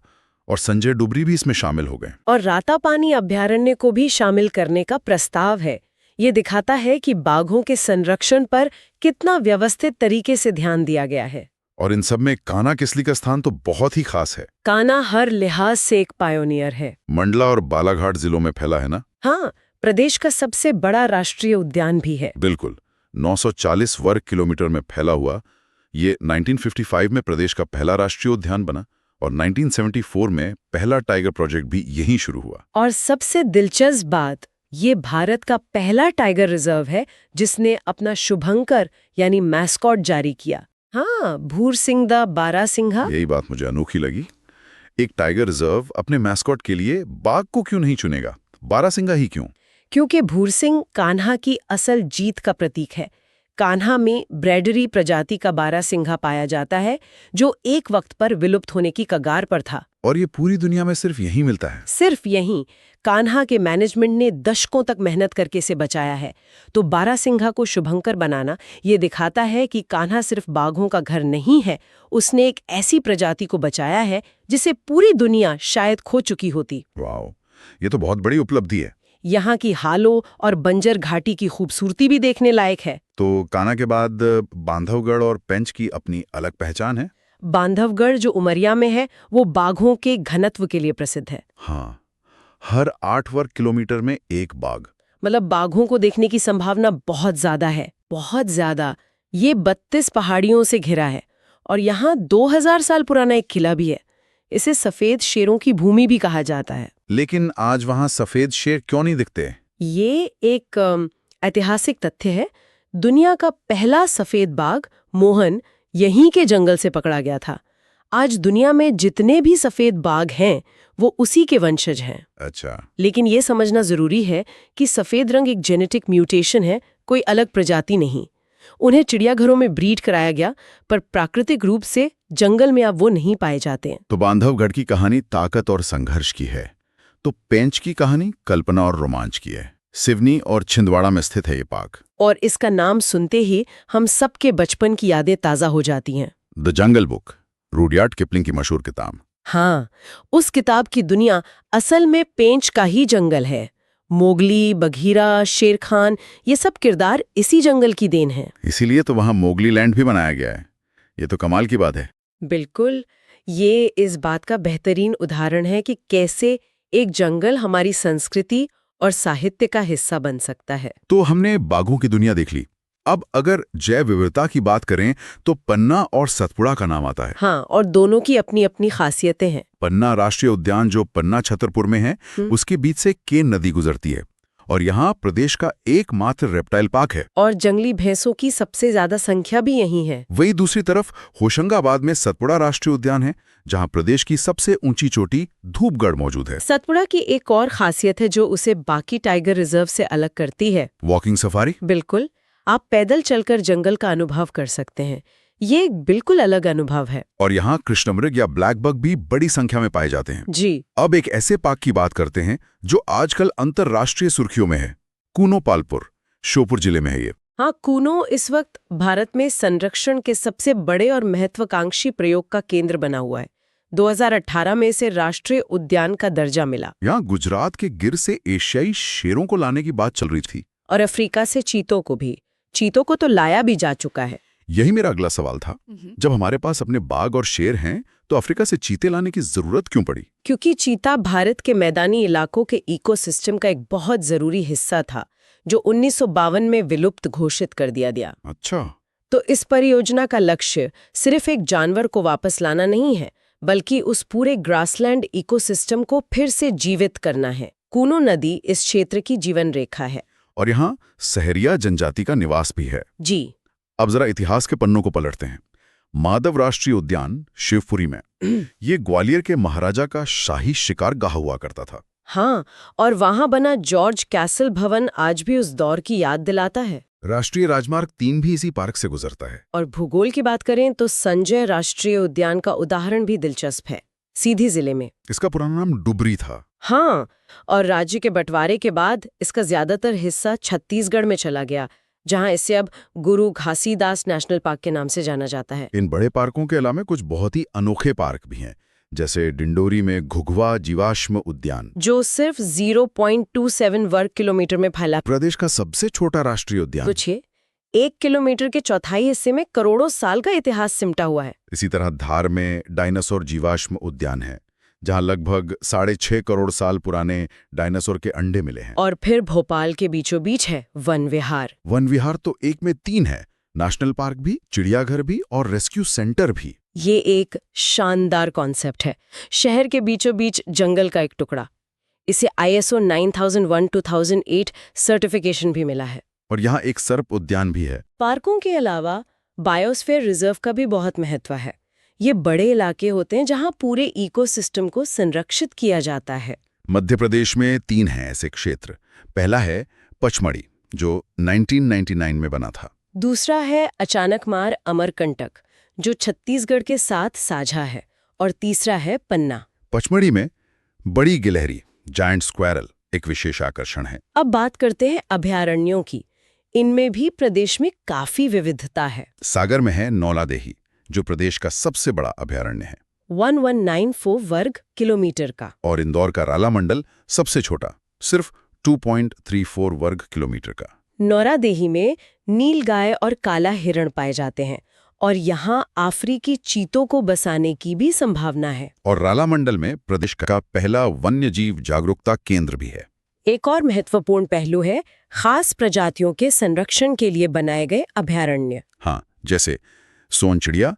और संजय डुबरी भी इसमें शामिल हो गए। और रातापानी अभयारण्य को भी शामिल करने का प्रस्ताव है। ये दिखाता है कि बाघों के संरक्षण पर कितना व्यवस्थित तरीके से ध्यान दिया गया है। और इन सब में कान्हा किसली का स्थान तो बहुत ही खास है। कान्हा हर लिहाज से एक पायोनियर है। मंडला और बालाघाट जिलों में फैला है ना? हाँ, प्रदेश का सबसे बड़ा राष्ट्रीय उद्यान भी है। बिल्कुल, 940 वर्ग किलोमीटर में फैला हुआ। ये 1955 में प्रदेश का पहला राष्ट्रीय उद्यान बना और 1974 में पहला टाइगर प्रोजेक्ट भी यहीं शुरू हुआ। और सबसे दिलचस्प बात, ये भारत का पहला टाइगर रिजर्व है जिसने अपना शुभंकर यानी मैस्कॉट जारी किया। हाँ, भूरसिंह बारासिंघा। यही बात मुझे अनोखी लगी। एक टाइगर रिजर्व अपने मैस्कॉट के लिए बाघ को क्यों नहीं चुनेगा? बारासिंघा ही क्यों? क्योंकि भूरसिंह कान्हा की असल जीत का प्रतीक है। कान्हा में ब्रैडरी प्रजाति का बारासिंघा पाया जाता है जो एक वक्त पर विलुप्त होने की कगार पर था। और ये पूरी दुनिया में सिर्फ यहीं मिलता है। सिर्फ यहीं। कान्हा के मैनेजमेंट ने दशकों तक मेहनत करके इसे बचाया है। तो बारासिंघा को शुभंकर बनाना ये दिखाता है कि कान्हा सिर्फ बाघों का घर नहीं है, उसने एक ऐसी प्रजाति को बचाया है जिसे पूरी दुनिया शायद खो चुकी होती। वाह, ये तो बहुत बड़ी उपलब्धि है। यहाँ की हालों और बंजर घाटी की खूबसूरती भी देखने लायक है। तो कान्हा के बाद बांधवगढ़ और पेंच की अपनी अलग पहचान है। बांधवगढ़ जो उमरिया में है वो बाघों के घनत्व के लिए प्रसिद्ध है। हाँ, हर 8 वर्ग किलोमीटर में एक बाघ। मतलब बाघों को देखने की संभावना बहुत ज्यादा है, बहुत ज्यादा। ये 32 पहाड़ियों से घिरा है और यहाँ 2000 साल पुराना एक किला भी है। इसे सफेद शेरों की भूमि भी कहा जाता है। लेकिन आज वहाँ सफेद शेर क्यों नहीं दिखते? ये एक ऐतिहासिक तथ्य है, दुनिया का पहला सफेद बाघ मोहन यहीं के जंगल से पकड़ा गया था। आज दुनिया में जितने भी सफेद बाघ हैं वो उसी के वंशज हैं। अच्छा। लेकिन ये समझना जरूरी है कि सफेद रंग एक जेनेटिक म्यूटेशन है, कोई अलग प्रजाति नहीं। उन्हें चिड़ियाघरों में ब्रीड कराया गया, पर प्राकृतिक रूप से जंगल में अब वो नहीं पाए जाते। तो बांधवगढ़ की कहानी ताकत और संघर्ष की है, तो पेंच की कहानी कल्पना और रोमांच की है। सिवनी और छिंदवाड़ा में स्थित है ये पार्क। और इसका नाम सुनते ही हम सबके बचपन की यादें ताज़ा हो जाती हैं। The jungle book, Rudyard Kipling की मशहूर किताब। हाँ, उस किताब की दुनिया असल में पेंच का ही जंगल है। मोगली, बघीरा, शेर खान, ये सब किरदार इसी जंगल की देन है। इसीलिए तो वहां मोगली लैंड भी बनाया गया है। ये तो कमाल की बात है। बिल्कुल, ये इस बात का बेहतरीन उदाहरण है कि कैसे एक जंगल हमारी संस्कृति और साहित्य का हिस्सा बन सकता है। तो हमने बाघों की दुनिया देख ली। अब अगर जैव विविधता की बात करें तो पन्ना और सतपुड़ा का नाम आता है। हाँ, और दोनों की अपनी अपनी खासियतें हैं। पन्ना राष्ट्रीय उद्यान जो पन्ना छतरपुर में है, उसके बीच से केन नदी गुजरती है और यहाँ प्रदेश का एकमात्र रेप्टाइल पार्क है। और जंगली भैंसों की सबसे ज्यादा संख्या भी यहीं है। वही दूसरी तरफ होशंगाबाद में सतपुड़ा राष्ट्रीय उद्यान है, जहाँ प्रदेश की सबसे ऊंची चोटी धूपगढ़ मौजूद है। सतपुड़ा की एक और खासियत है जो उसे बाकी टाइगर रिजर्व से अलग करती है। Walking safari. बिल्कुल, आप पैदल चलकर जंगल का अनुभव कर सकते हैं। ये एक बिल्कुल अलग अनुभव है। और यहाँ कृष्णमृग या ब्लैक बग भी बड़ी संख्या में पाए जाते हैं। जी। अब एक ऐसे पार्क की बात करते हैं जो आजकल अंतर्राष्ट्रीय सुर्खियों में है। कूनो पालपुर, श्योपुर जिले में है ये। हाँ, कूनो इस वक्त भारत में संरक्षण के सबसे बड़े और महत्वाकांक्षी प्रयोग का केंद्र बना हुआ है। 2018 में इसे राष्ट्रीय उद्यान का दर्जा मिला। यहाँ गुजरात के गिर से एशियाई शेरों को लाने की बात चल रही थी। और अफ्रीका से चीतों को भी। चीतों को तो लाया भी जा चुका है। यही मेरा अगला सवाल था। जब हमारे पास अपने बाघ और शेर हैं, तो अफ्रीका से चीते लाने की जरूरत क्यों पड़ी? क्योंकि चीता भारत के मैदानी इलाकों के इकोसिस्टम का एक बहुत जरूरी हिस्सा था, जो 1952 में विलुप्त घोषित कर दिया गया। अच्छा। तो इस परियोजना का लक्ष्य सिर्फ एक जानवर को वापस लाना नहीं है, बल्कि उस पूरे ग्रासलैंड इकोसिस्टम को फिर से जीवित करना है। कूनो नदी इस क्षेत्र की जीवन रेखा है। और यहाँ सहरिया जनजाति का निवास भी है। जी। अब जरा इतिहास के पन्नों को पलटते हैं। माधव राष्ट्रीय उद्यान शिवपुरी में ये ग्वालियर के महाराजा का शाही शिकार गाह हुआ करता था। हाँ, और वहां बना जॉर्ज कैसल भवन आज भी उस दौर की याद दिलाता है। राष्ट्रीय राजमार्ग 3 भी इसी पार्क से गुजरता है। और भूगोल की बात करें तो संजय राष्ट्रीय उद्यान का उदाहरण भी दिलचस्प है, सीधी जिले में। इसका पुराना नाम डुबरी था। हाँ, और राज्य के बंटवारे के बाद इसका ज्यादातर हिस्सा छत्तीसगढ़ में चला गया, जहां इसे अब गुरु घासीदास नेशनल पार्क के नाम से जाना जाता है। इन बड़े पार्कों के अलावा कुछ बहुत ही अनोखे पार्क भी हैं, जैसे डिंडोरी में घुघवा जीवाश्म उद्यान, जो सिर्फ 0.27 वर्ग किलोमीटर में फैला। प्रदेश का सबसे छोटा राष्ट्रीय उद्यान। पूछिए, 1 किलोमीटर के चौथाई हिस्से में करोड़ों साल का इतिहास सिमटा हुआ है। इसी तरह धार में डायनासोर जीवाश्म उद्यान है, जहां लगभग 6.5 करोड़ साल पुराने डायनासोर के अंडे मिले हैं। और फिर भोपाल के बीचों बीच है वन विहार। वन विहार तो एक में 3 है, नेशनल पार्क भी, चिड़ियाघर भी और रेस्क्यू सेंटर भी। ये एक शानदार कॉन्सेप्ट है। शहर के बीचों बीच जंगल का एक टुकड़ा। इसे ISO 9001-2008 सर्टिफिकेशन भी मिला है। और यहाँ एक सर्प उद्यान भी है। पार्कों के अलावा बायोस्फीयर रिजर्व का भी बहुत महत्व है। ये बड़े इलाके होते हैं जहां पूरे इकोसिस्टम को संरक्षित किया जाता है। मध्य प्रदेश में 3 हैं ऐसे क्षेत्र। पहला है पचमढ़ी, जो 1999 में बना था। दूसरा है अचानकमार अमरकंटक, जो छत्तीसगढ़ के साथ साझा है। और तीसरा है पन्ना। पचमढ़ी में बड़ी गिलहरी, जायंट स्क्वायरल, एक विशेष आकर्षण है। अब बात करते हैं अभयारण्यों की। इनमें भी प्रदेश में काफी विविधता है। सागर में है नौलादेही, जो प्रदेश का सबसे बड़ा अभयारण्य है, 1194 वर्ग किलोमीटर का। और इंदौर का राला मंडल सबसे छोटा, सिर्फ 2.34 वर्ग किलोमीटर का। नौरादेही में नीलगाय और काला हिरण पाए जाते हैं, और यहाँ अफ्रीकी चीतों को बसाने की भी संभावना है। और राला मंडल में प्रदेश का पहला वन्यजीव जागरूकता केंद्र भी है। एक और महत्वपूर्ण पहलू है खास प्रजातियों के संरक्षण के लिए बनाए गए अभयारण्य। हाँ, जैसे सोनचिड़िया,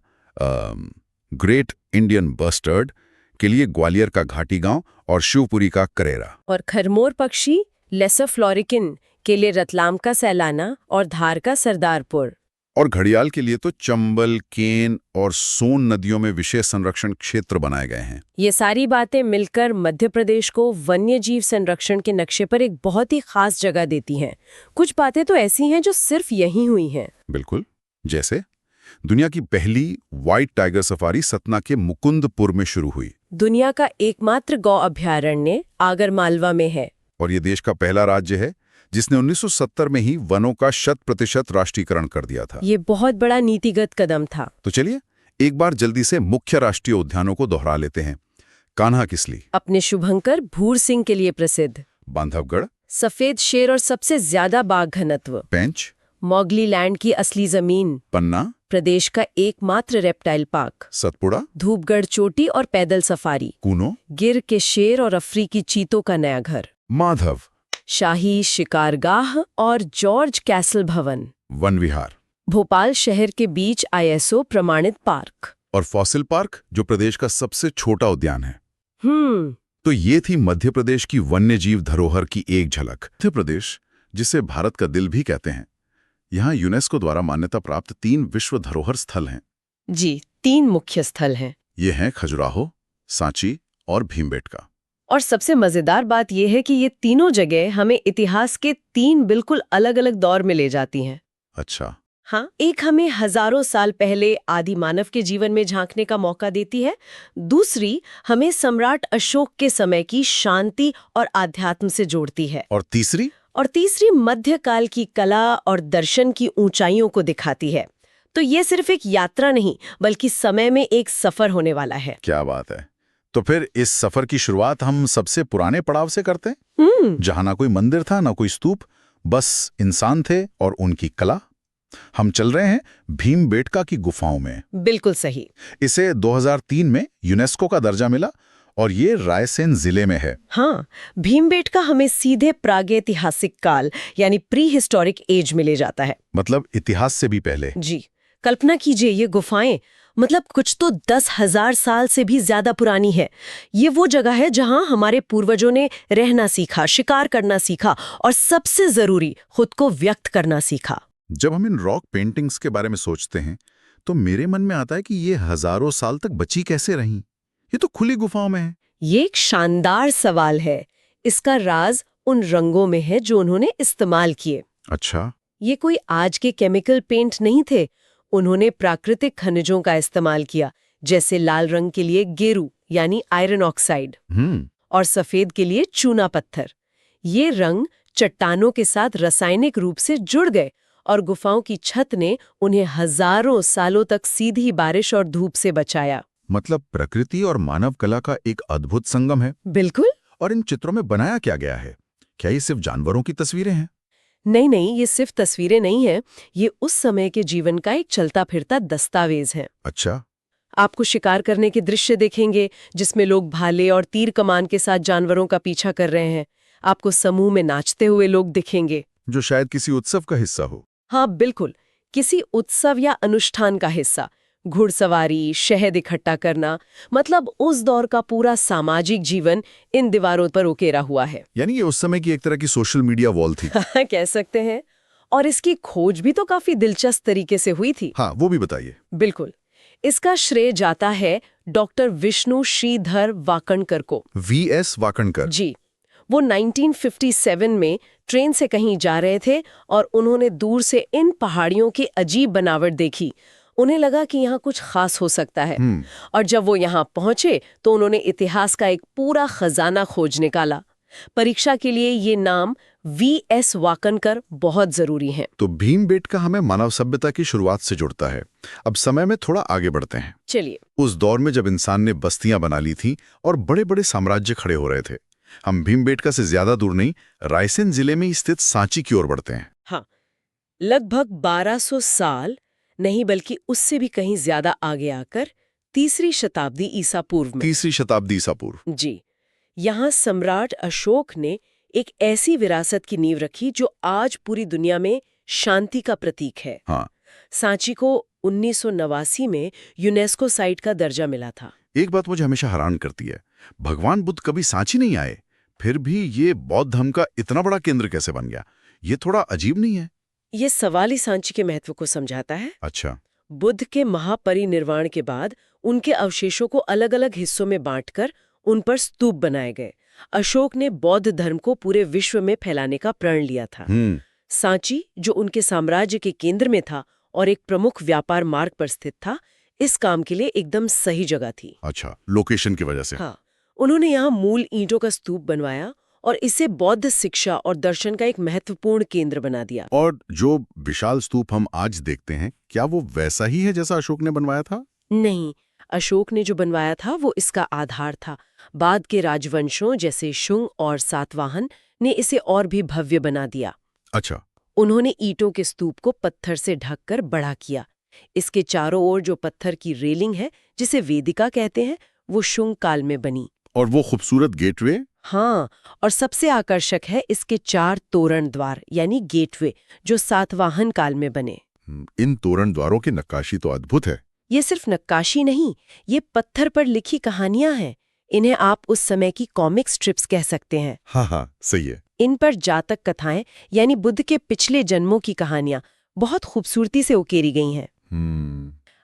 ग्रेट इंडियन बस्टर्ड के लिए ग्वालियर का घाटी गांव और शिवपुरी का करेरा। और खरमोर पक्षी लेसर फ्लोरिकिन के लिए रतलाम का सैलाना और धार का सरदारपुर। और घड़ियाल के लिए तो चंबल, केन और सोन नदियों में विशेष संरक्षण क्षेत्र बनाए गए हैं। ये सारी बातें मिलकर मध्य प्रदेश को वन्यजीव संरक्षण के नक्शे पर एक बहुत ही खास जगह देती हैं। कुछ बातें तो ऐसी हैं जो सिर्फ यहीं हुई हैं। बिल्कुल। जैसे दुनिया की पहली व्हाइट टाइगर सफारी सतना के मुकुंदपुर में शुरू हुई। दुनिया का एकमात्र गौ अभयारण्य आगर मालवा में है। और ये देश का पहला राज्य है जिसने 1970 में ही वनों का 100% राष्ट्रीयकरण कर दिया था। ये बहुत बड़ा नीतिगत कदम था। तो चलिए एक बार जल्दी से मुख्य राष्ट्रीय उद्यानों को दोहरा लेते हैं। कान्हा किसली अपने शुभंकर भूर सिंह के लिए प्रसिद्ध, बांधवगढ़, सफेद शेर और सबसे ज्यादा बाघ घनत्व, पेंच, मोगली लैंड की असली जमीन, पन्ना, प्रदेश का एकमात्र रेप्टाइल पार्क, सतपुड़ा, धूपगढ़ चोटी और पैदल सफारी, कूनो, गिर के शेर और अफ्रीकी चीतों का नया घर, माधव, शाही शिकारगाह और जॉर्ज कैसल भवन, वन विहार, भोपाल शहर के बीच ISO प्रमाणित पार्क। और फॉसिल पार्क जो प्रदेश का सबसे छोटा उद्यान है। हम्म तो ये थी मध्य प्रदेश की वन्यजीव धरोहर की एक झलक। मध्य प्रदेश, जिसे भारत का दिल भी कहते हैं, यहाँ यूनेस्को द्वारा मान्यता प्राप्त 3 विश्व धरोहर स्थल हैं। जी, 3 मुख्य स्थल हैं। ये हैं खजुराहो, सांची और भीमबेटका। और सबसे मजेदार बात यह है कि ये तीनों जगह हमें इतिहास के 3 बिल्कुल अलग-अलग दौर में ले जाती हैं। अच्छा। हाँ, एक हमें हजारों साल पहले आदि मानव के जीवन में झांकने का मौका देती है, दूसरी हमें सम्राट अशोक के समय की शांति और आध्यात्म से जोड़ती है, और तीसरी मध्यकाल की कला और दर्शन की ऊंचाइयों को दिखाती है। तो ये सिर्फ एक यात्रा नहीं, बल्कि समय में एक सफर होने वाला है। क्या बात है। तो फिर इस सफर की शुरुआत हम सबसे पुराने पड़ाव से करते हैं, जहां ना कोई मंदिर था, ना कोई स्तूप, बस इंसान थे और उनकी कला। हम चल रहे हैं भीमबेटका की गुफाओं में। बिल्कुल सही। इसे 2003 में यूनेस्को का दर्जा मिला और ये रायसेन जिले में है। हाँ, भीमबेटका हमें सीधे प्रागैतिहासिक काल यानी प्री हिस्टोरिक एज में ले जाता है। मतलब इतिहास से भी पहले। जी, कल्पना कीजिए, ये गुफाएं मतलब कुछ तो 10,000 साल से भी ज्यादा पुरानी है। ये वो जगह है जहां हमारे पूर्वजों ने रहना सीखा, शिकार करना सीखा और सबसे जरूरी खुद को व्यक्त करना सीखा। जब हम इन रॉक पेंटिंग्स के बारे में सोचते हैं तो मेरे मन में आता है कि ये हजारों साल तक बची कैसे रहीं? ये तो खुली गुफाओं में है। ये एक शानदार सवाल है। इसका राज उन रंगों में है जो उन्होंने इस्तेमाल किए। अच्छा। ये कोई आज के केमिकल पेंट नहीं थे। उन्होंने प्राकृतिक खनिजों का इस्तेमाल किया, जैसे लाल रंग के लिए गेरू यानी आयरन ऑक्साइड और सफेद के लिए चूना पत्थर। ये रंग चट्टानों के साथ रासायनिक रूप से जुड़ गए और गुफाओं की छत ने उन्हें हजारों सालों तक सीधी बारिश और धूप से बचाया। मतलब प्रकृति और मानव कला का एक अद्भुत संगम है। बिल्कुल। और इन चित्रों में बनाया क्या गया है? क्या ये सिर्फ जानवरों की तस्वीरें हैं? नहीं, ये सिर्फ तस्वीरें नहीं हैं। ये उस समय के जीवन का एक चलता फिरता दस्तावेज है। अच्छा। आपको शिकार करने के दृश्य देखेंगे जिसमें लोग भाले और तीर कमान के साथ जानवरों का पीछा कर रहे हैं। आपको समूह में नाचते हुए लोग दिखेंगे, जो शायद किसी उत्सव का हिस्सा हो। हाँ बिल्कुल, किसी उत्सव या अनुष्ठान का हिस्सा। घुड़सवारी, शहद इकट्ठा करना, मतलब उस दौर का पूरा सामाजिक जीवन इन दीवारों पर उकेरा हुआ है। यानी ये उस समय की एक तरह की सोशल मीडिया वॉल थी। कह सकते हैं। और इसकी खोज भी तो काफी दिलचस्प तरीके से हुई थी। हाँ, वो भी बताइए। बिल्कुल, इसका श्रेय जाता है डॉक्टर विष्णु श्रीधर वाकणकर को। VS वाकणकर। जी, वो 1957 में ट्रेन से कहीं जा रहे थे और उन्होंने दूर से इन पहाड़ियों की अजीब बनावट देखी। उन्हें लगा कि यहाँ कुछ खास हो सकता है। और जब वो यहाँ पहुंचे तो उन्होंने इतिहास का एक पूरा खजाना खोज निकाला। परीक्षा के लिए ये नाम VS वाकणकर बहुत जरूरी है। तो भीमबेटका हमें मानव सभ्यता की शुरुआत से जुड़ता है। अब समय में थोड़ा आगे बढ़ते हैं। चलिए। उस दौर में जब इंसान ने बस्तियां बना ली थी और बड़े बड़े साम्राज्य खड़े हो रहे थे। हम भीमबेटका से ज्यादा दूर नहीं, रायसेन जिले में स्थित सांची की ओर बढ़ते हैं। हाँ, लगभग 1200 साल नहीं बल्कि उससे भी कहीं ज्यादा आगे आकर 3री शताब्दी ईसा पूर्व में। 3री शताब्दी ईसा पूर्व। जी, यहाँ सम्राट अशोक ने एक ऐसी विरासत की नींव रखी जो आज पूरी दुनिया में शांति का प्रतीक है। हाँ। सांची को 1989 में यूनेस्को साइट का दर्जा मिला था। एक बात मुझे हमेशा हैरान करती है, भगवान बुद्ध कभी सांची नहीं आए, फिर भी ये बौद्ध धर्म का इतना बड़ा केंद्र कैसे बन गया? ये थोड़ा अजीब नहीं है? ये सवाल ही सांची के महत्व को समझाता है। अच्छा। बुद्ध के महापरिनिर्वाण के बाद उनके अवशेषों को अलग-अलग हिस्सों में बांटकर उन पर स्तूप बनाए गए। अशोक ने बौद्ध धर्म को पूरे विश्व में फैलाने का प्रण लिया था। सांची, जो उनके साम्राज्य के केंद्र में था और एक प्रमुख व्यापार मार्ग पर स्थित था, इस काम के लिए एकदम सही जगह थी। अच्छा, लोकेशन की वजह से। हाँ, उन्होंने यहाँ मूल ईंटों का स्तूप बनवाया और इसे बौद्ध शिक्षा और दर्शन का एक महत्वपूर्ण केंद्र बना दिया। और जो विशाल स्तूप हम आज देखते हैं, क्या वो वैसा ही है जैसा अशोक ने बनवाया था? नहीं, अशोक ने जो बनवाया था वो इसका आधार था। बाद के राजवंशों जैसे शुंग और सातवाहन ने इसे और भी भव्य बना दिया। अच्छा। उन्होंने ईंटों के स्तूप को पत्थर से ढककर बड़ा किया। इसके चारों ओर जो पत्थर की रेलिंग है, जिसे वेदिका कहते हैं, वो शुंग काल में बनी। और वो खूबसूरत गेटवे? हाँ, और सबसे आकर्षक है इसके 4 तोरण द्वार यानी गेटवे, जो सातवाहन काल में बने। इन तोरण द्वारों की नक्काशी तो अद्भुत है। ये सिर्फ नक्काशी नहीं, ये पत्थर पर लिखी कहानियां हैं। इन्हें आप उस समय की कॉमिक स्ट्रिप्स कह सकते हैं। हाँ, सही है। इन पर जातक कथाएं यानी बुद्ध के पिछले जन्मों की कहानियां बहुत खूबसूरती से उकेरी गई हैं।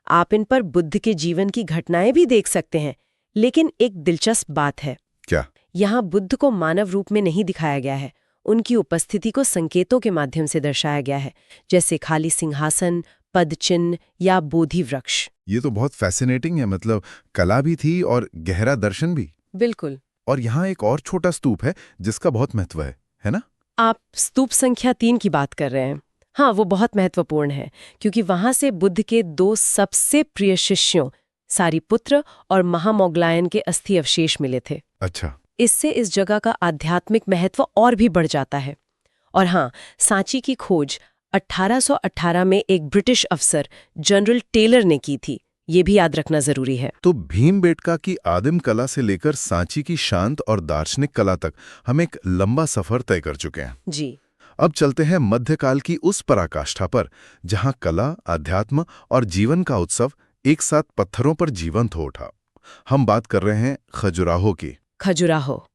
आप इन पर बुद्ध के जीवन की घटनाएं भी देख सकते हैं। लेकिन एक दिलचस्प बात है। क्या? यहाँ बुद्ध को मानव रूप में नहीं दिखाया गया है। उनकी उपस्थिति को संकेतों के माध्यम से दर्शाया गया है, जैसे खाली सिंहासन, पदचिन्ह या बोधि वृक्ष। ये तो बहुत फैसिनेटिंग है। मतलब कला भी थी और गहरा दर्शन भी। बिल्कुल। और यहाँ एक और छोटा स्तूप है जिसका बहुत महत्व है ना? आप स्तूप संख्या 3 की बात कर रहे हैं। हाँ, वो बहुत महत्वपूर्ण है क्योंकि वहां से बुद्ध के 2 सबसे प्रिय शिष्यों सारिपुत्र और महामौगलायन के अस्थि अवशेष मिले थे। अच्छा। इससे इस जगह का आध्यात्मिक महत्व और भी बढ़ जाता है। और हाँ, सांची की खोज 1818 में एक ब्रिटिश अफसर जनरल टेलर ने की थी। ये भी याद रखना जरूरी है। तो भीमबेटका की आदिम कला से लेकर सांची की शांत और दार्शनिक कला तक हम एक लंबा सफर तय कर चुके हैं। जी। अब चलते हैं मध्यकाल की उस पराकाष्ठा पर जहां कला, अध्यात्म और जीवन का उत्सव एक साथ पत्थरों पर जीवंत हो उठा। हम बात कर रहे हैं खजुराहो की। खजुराहो,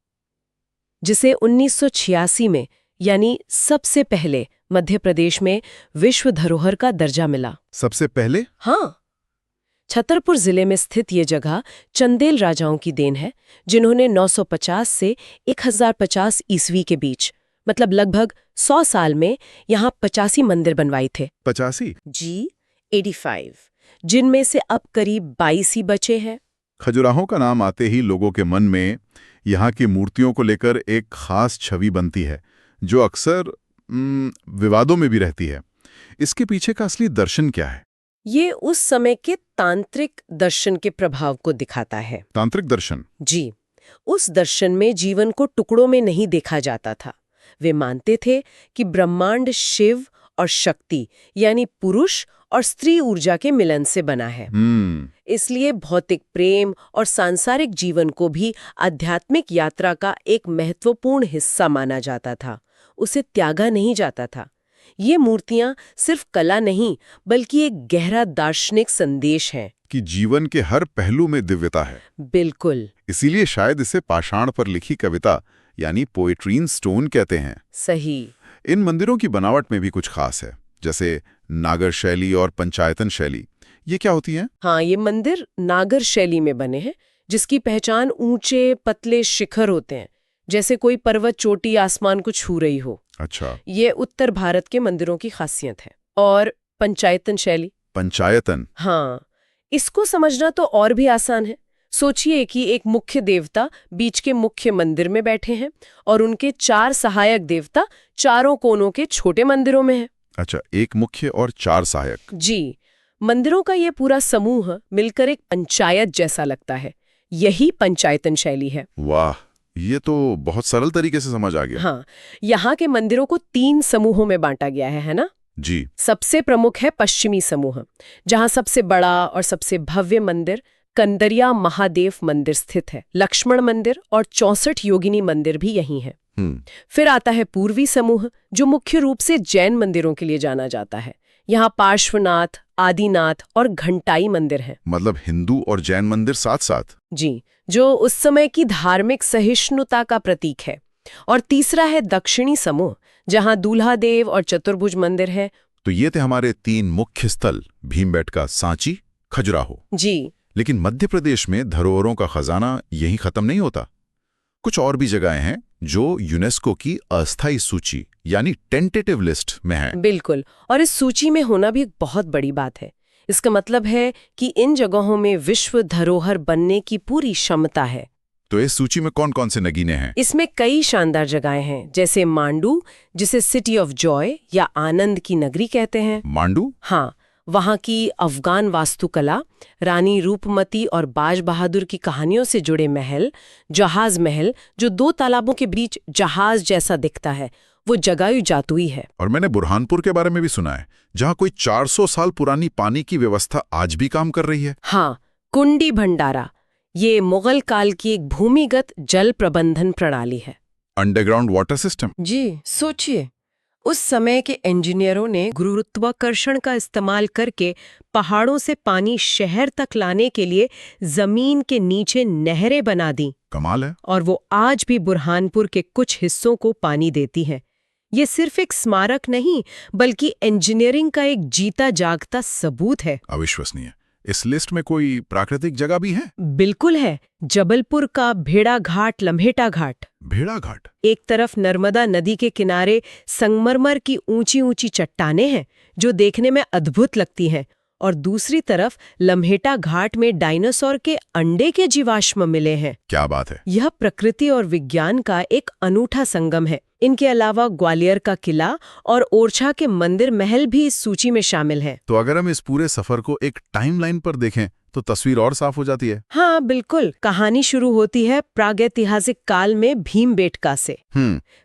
जिसे 1986 में यानी सबसे पहले मध्य प्रदेश में विश्व धरोहर का दर्जा मिला। सबसे पहले? हाँ, छतरपुर जिले में स्थित ये जगह चंदेल राजाओं की देन है, जिन्होंने 950 से 1050 ईस्वी के बीच, मतलब लगभग 100 साल में यहाँ 85 मंदिर बनवाए थे। 85? जी, 85, जिनमें से अब करीब 22 ही बचे हैं। खजुराहो का नाम आते ही लोगों के मन में यहाँ की मूर्तियों को लेकर एक खास छवि बनती है, जो अक्सर विवादों में भी रहती है। इसके पीछे का असली दर्शन क्या है? ये उस समय के तांत्रिक दर्शन के प्रभाव को दिखाता है। तांत्रिक दर्शन? जी, उस दर्शन में जीवन को टुकड़ों में नहीं देखा जाता था। वे मानते थे कि ब्रह्मांड शिव और शक्ति यानी पुरुष और स्त्री ऊर्जा के मिलन से बना है। इसलिए भौतिक प्रेम और सांसारिक जीवन को भी आध्यात्मिक यात्रा का एक महत्वपूर्ण हिस्सा माना जाता था। उसे त्यागा नहीं जाता था। ये मूर्तियां सिर्फ कला नहीं, बल्कि एक गहरा दार्शनिक संदेश है कि जीवन के हर पहलू में दिव्यता है। बिल्कुल। इसीलिए शायद इसे पाषाण पर लिखी कविता यानी पोएट्री इन स्टोन कहते हैं। सही। इन मंदिरों की बनावट में भी कुछ खास है, जैसे नागर शैली और पंचायतन शैली। ये क्या होती है? हाँ, ये मंदिर नागर शैली में बने हैं, जिसकी पहचान ऊंचे पतले शिखर होते हैं, जैसे कोई पर्वत चोटी आसमान को छू रही हो। अच्छा। ये उत्तर भारत के मंदिरों की खासियत है। और पंचायतन शैली? पंचायतन? हाँ, इसको समझना तो और भी आसान है। सोचिए कि एक मुख्य देवता बीच के मुख्य मंदिर में बैठे हैं और उनके 4 सहायक देवता चारों कोनों के छोटे मंदिरों में हैं। अच्छा, एक मुख्य और 4 सहायक। जी, मंदिरों का ये पूरा समूह मिलकर एक पंचायत जैसा लगता है। यही पंचायतन शैली है। वाह, ये तो बहुत सरल तरीके से समझ आ गया। हाँ, यहाँ के मंदिरों को 3 समूहों में बांटा गया है ना? जी। सबसे प्रमुख है पश्चिमी समूह, जहाँ सबसे बड़ा और सबसे भव्य मंदिर कंदरिया महादेव मंदिर स्थित है। लक्ष्मण मंदिर और 64 योगिनी मंदिर भी यही हैं। फिर आता है पूर्वी समूह, जो मुख्य रूप से जैन मंदिरों के लिए जाना जाता है। यहाँ पार्श्वनाथ, आदिनाथ और घंटाई मंदिर हैं। मतलब हिंदू और जैन मंदिर साथ साथ? जी, जो उस समय की धार्मिक सहिष्णुता का प्रतीक है। और तीसरा है दक्षिणी समूह, जहां दूल्हा देव और चतुर्भुज मंदिर है। तो ये थे हमारे 3 मुख्य स्थल, भीमबेटका, सांची, खजुराहो। जी। लेकिन मध्य प्रदेश में धरोहरों का खजाना यहीं खत्म नहीं होता। कुछ और भी जगहें हैं जो यूनेस्को की अस्थायी सूची यानी टेंटेटिव लिस्ट में है। बिल्कुल, और इस सूची में होना भी एक बहुत बड़ी बात है। इसका मतलब है कि इन जगहों में विश्व धरोहर बनने की पूरी क्षमता है। तो इस सूची में कौन कौन से नगीने हैं? इसमें कई शानदार जगहें हैं, जैसे मांडू, जिसे सिटी ऑफ जॉय या आनंद की नगरी कहते हैं। मांडू? हाँ, वहाँ की अफगान वास्तुकला, रानी रूपमती और बाज बहादुर की कहानियों से जुड़े महल, जहाज महल जो 2 तालाबों के बीच जहाज जैसा दिखता है, वो जगायु जातुई है। और मैंने बुरहानपुर के बारे में भी सुना है, जहाँ कोई 400 साल पुरानी पानी की व्यवस्था आज भी काम कर रही है। हाँ, कुंडी भंडारा, ये मुगल काल की एक भूमिगत जल प्रबंधन प्रणाली है। Underground water system. जी, सोचिए, उस समय के इंजीनियरों ने गुरुत्वाकर्षण का इस्तेमाल करके पहाड़ों से पानी शहर तक लाने के लिए जमीन के नीचे नहरें बना दी। कमाल है। और वो आज भी बुरहानपुर के कुछ हिस्सों को पानी देती है। ये सिर्फ एक स्मारक नहीं, बल्कि इंजीनियरिंग का एक जीता जागता सबूत है। अविश्वसनीय। इस लिस्ट में कोई प्राकृतिक जगह भी है? बिल्कुल है। जबलपुर का भेड़ा घाट, लम्हेटा घाट। भेड़ा घाट? एक तरफ नर्मदा नदी के किनारे संगमरमर की ऊंची ऊंची चट्टानें हैं जो देखने में अद्भुत लगती हैं, और दूसरी तरफ लम्हेटा घाट में डायनासोर के अंडे के जीवाश्म मिले हैं। क्या बात है। यह प्रकृति और विज्ञान का एक अनूठा संगम है। इनके अलावा ग्वालियर का किला और ओरछा के मंदिर महल भी इस सूची में शामिल हैं। तो अगर हम इस पूरे सफर को एक टाइमलाइन पर देखें तो तस्वीर और साफ हो जाती है। हाँ बिल्कुल। कहानी शुरू होती है प्रागैतिहासिक काल में भीमबेटका से।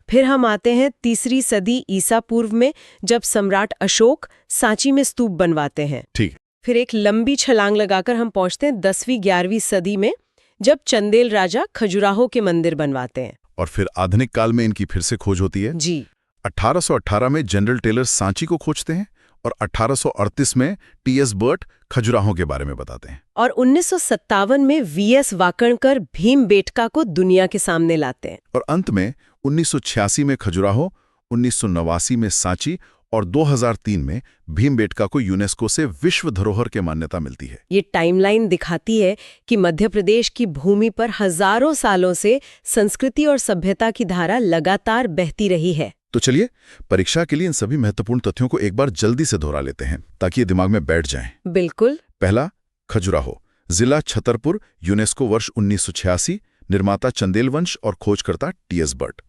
फिर हम आते हैं 3री सदी ईसा पूर्व में, जब सम्राट अशोक सांची में स्तूप बनवाते हैं। ठीक। फिर एक लंबी छलांग लगाकर हम पहुंचते हैं 10वीं 11वीं सदी में, जब चंदेल राजा खजुराहो के मंदिर बनवाते हैं। और फिर आधुनिक काल में इनकी फिर से खोज होती है। जी। 1818 में जनरल टेलर सांची को खोजते हैं और 1838 में टी.एस. बर्ट खजुराहो के बारे में बताते हैं। और 1957 में वी.एस. वाकणकर भीमबेटका को दुनिया के सामने लाते हैं। और अंत में 1986 में खजुराहो, 1989 में सांची और 2003 में भीमबेटका को यूनेस्को से विश्व धरोहर की मान्यता मिलती है। ये टाइमलाइन दिखाती है कि मध्य प्रदेश की भूमि पर हजारों सालों से संस्कृति और सभ्यता की धारा लगातार बहती रही है। तो चलिए परीक्षा के लिए इन सभी महत्वपूर्ण तथ्यों को एक बार जल्दी से दोहरा लेते हैं ताकि ये दिमाग में बैठ जाएं। बिल्कुल। पहला, खजुराहो, जिला छतरपुर, यूनेस्को वर्ष 1986, निर्माता चंदेल वंश और खोजकर्ता टी.एस. बर्ट।